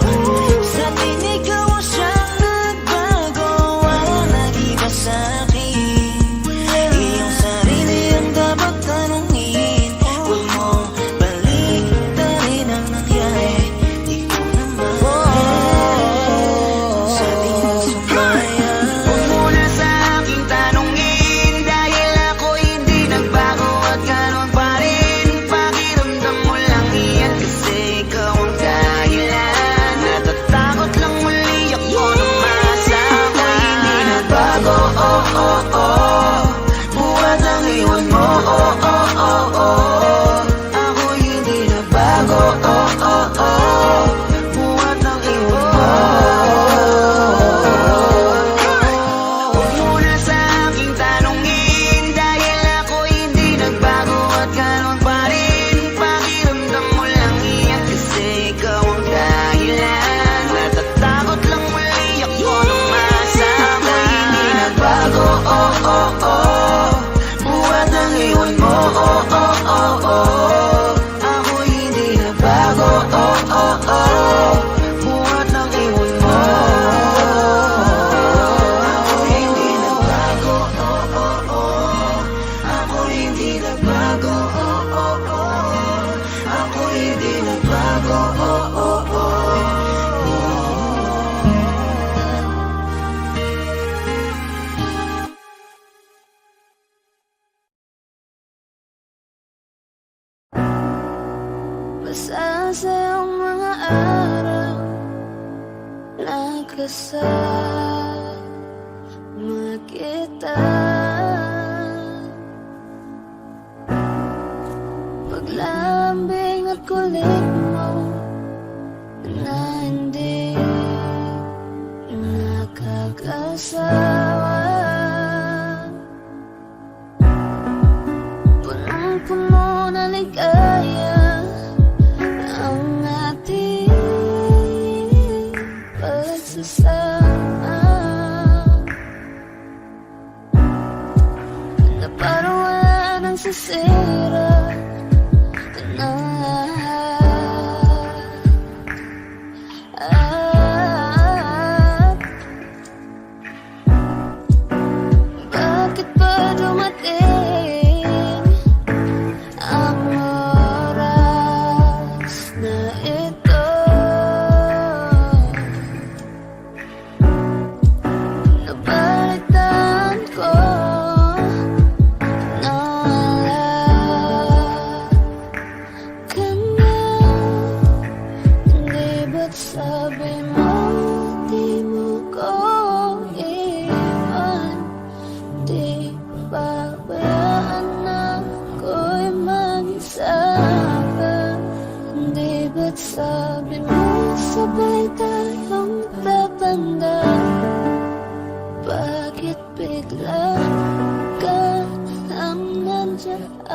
Sa atin ikaw ang siyang nagbago. Walang nag-iba sa'kin. Iyong sarili ang dapat tanungin. Huwag mo baliktarin ang nangyari. Ikaw naman sa atin ang sumaya. kasama kita. Paglambing at kulit mo na hindi nakakasawa. Punong-puno na ligaya ang ating pagsasama, na parang wala nang sisira na. Bakit ba dumating ang oras na ito? Nabalitaan ko na wala ka na. Hindi ba't sabi mo di mo ko iwan? Di pabayaan na ako'y mag-isa ka. Hindi ba't sabi mo sabay tayong tatanda? Bakit bigla ka lang nandiyan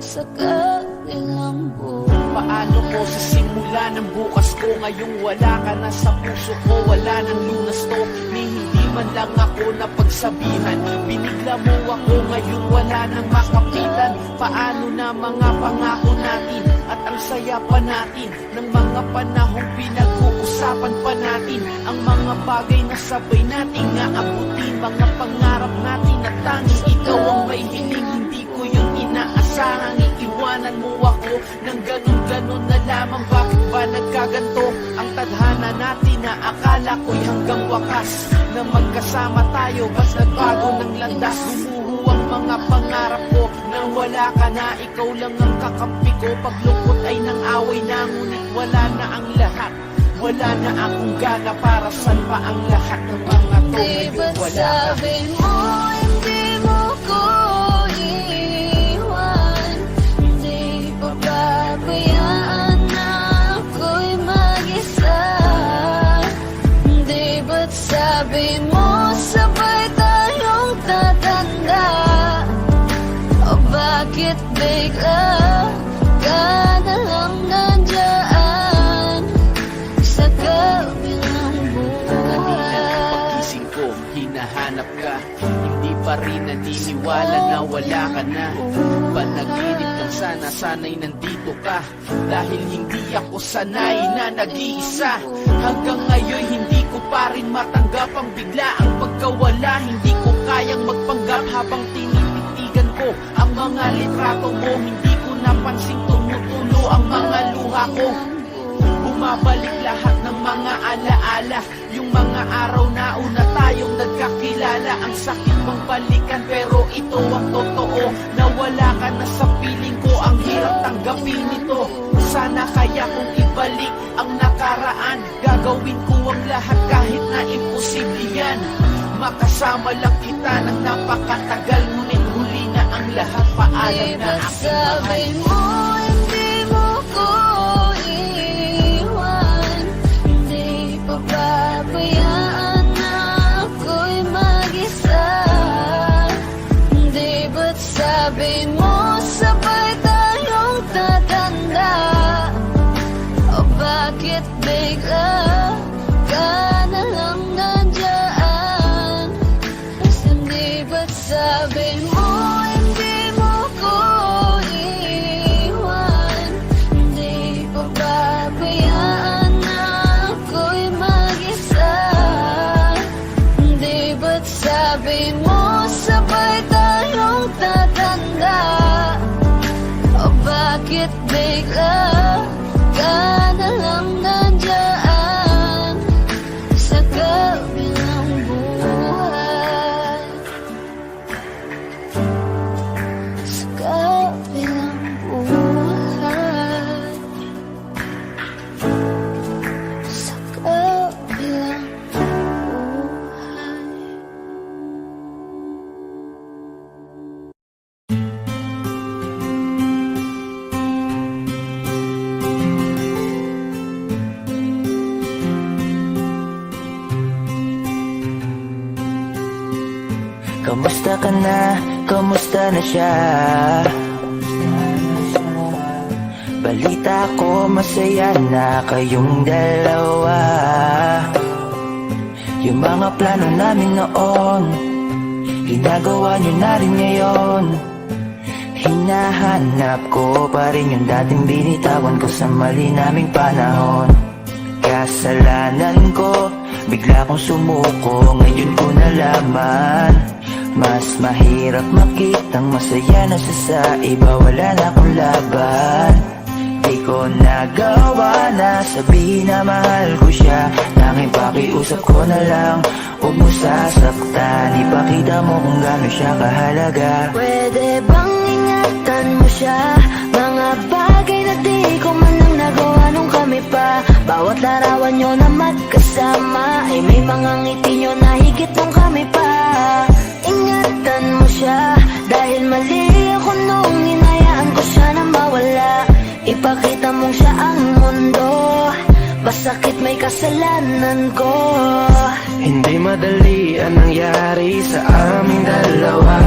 sa kabilang buhay? Paano ko sa simula ng bukas ko? Ngayong wala ka na sa puso ko, wala nang lunas to, ni hindi man lang ako napagsabihan. Binigla mo ako, ngayon wala nang makapitan. Paano na mga pangako natin at ang saya pa natin ng mga panahong pinag-uusapan pa natin? Ang mga bagay na sabay natin nga abutin, mga pangarap natin na tanging ikaw ang may hiling. Hindi ko yun inaasahan, iiwanan mo ako ng ganun-ganun na lamang. Bakit ba nagkaganto ang tadhana natin na akala ko'y hanggang wakas na magkasama tayo? Ba't nagbago ng landas? Gumuho ang mga pangarap ko nang wala ka na. Ikaw lang ang kakampi ko, paglungkot ay nang away na. Ngunit wala na ang lahat, wala na akong gana. Para saan pa ang lahat ng mga to? Di ba't sabi mo hindi mo ko iwan? Hindi pa babayaan na ako'y mag-isa? Di ba't sabi mo sabay tayong tatanda? O bakit bigla ka na lang nandiyan sa kabilang buhay? Pagising ko, hinahanap ka, hindi pa rin naniniwala na wala ka na. Panaginip lang sana, sana'y nandito ka, dahil hindi ako sanay na nag-iisa. Hanggang ngayon hindi ko pa rin matanggap ang biglaang pagkawala. Hindi ko kayang magpanggap habang tinititigan ko ang mga litrato mo. Hindi ko napansin tumutulo ang mga luha ko. Bumabalik lahat ng mga alaala, yung mga araw na una tayong nagkakilala. Ang sakit mang balikan pero ito ang totoo, na wala ka na sa piling ko. Ang hirap tanggapin ito. Sana kaya kung ibalik ang nakaraan, gagawin ko ang lahat kahit na imposible yan. Makasama lang kita ng napakatagal, ngunit huli na ang lahat. Paalam na aking sabi mahal. mo hindi mo ko iwan? Hindi pa babayaan na ako'y mag-isa? Hindi ba't sabi mo sabay tayong tatanda? O bakit bigla ka na lang nandiyan? Hindi ba't sabi mo hindi mo ko iwan? Hindi pa babayaan na ako'y mag-isa? Hindi ba't sabi mo sabay tayong tatanda? Kamusta ka na? Kamusta na siya? Balita ko masaya na kayong dalawa. Yung mga plano namin noon, ginagawa nyo na rin ngayon. Hinahanap ko pa rin yung dating binitawan ko sa mali naming panahon. Kasalanan ko, bigla kong sumuko, ngayon ko nalaman. Mas mahirap makitang masaya na siya sa iba, wala na akong laban. Di ko nagawa na sabihin na mahal ko siya. Tanging pakiusap ko na lang, huwag mo sasaktan. Ipakita mo kung gaano siya kahalaga. Pwede bang ingatan mo siya? Mga bagay na di ko man lang nagawa nung kami pa. Bawat larawan nyo na magkasama ay may mga ngiti nyo na higit nung kami pa. Ingatan mo siya, dahil mali ako nung hinayaan ko siya na mawala. Ipakita mong siya ang mundo, masakit may kasalanan ko. Hindi madali ang nangyari sa aming dalawa.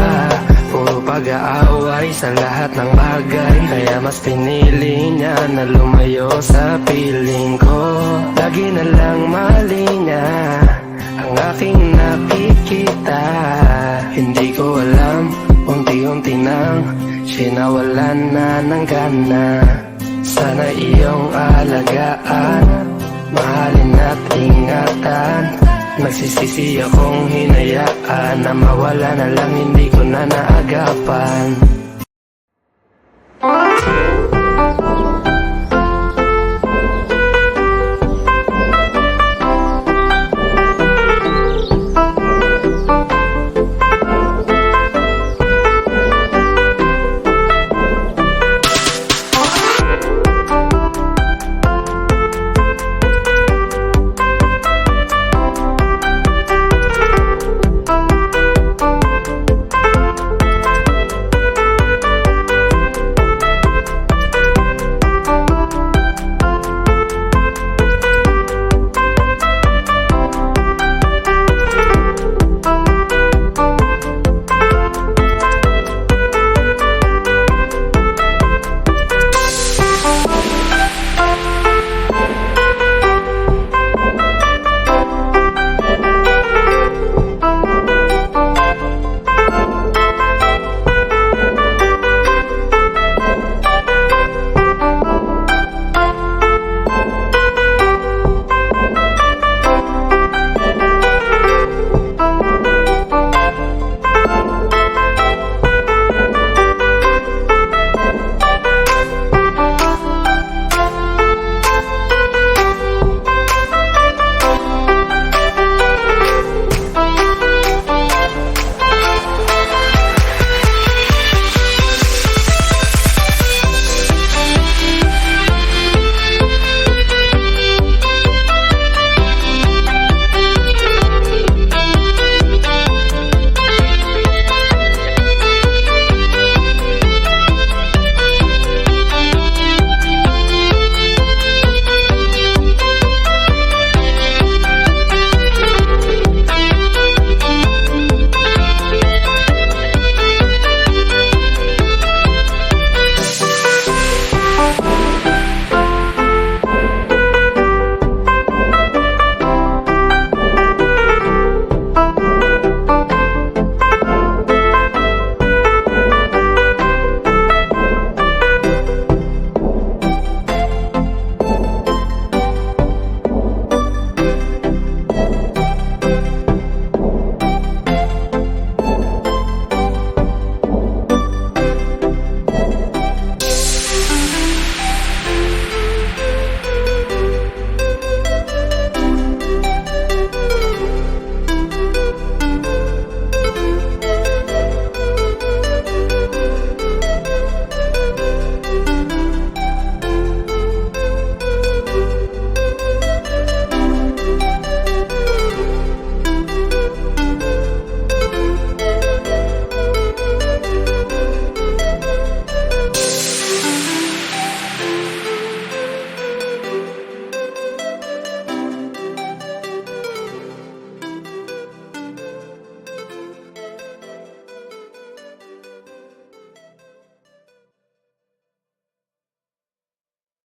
Puro pag-aaway sa lahat ng bagay, kaya mas pinili niya na lumayo sa piling ko. Lagi na lang mali niya ang aking nakikita. Hindi ko alam, unti-unti nang sinawalan na ng gana. Sana iyong alagaan, mahalin at ingatan. Nagsisisi akong hinayaan na mawala na lang, hindi ko na naagapan.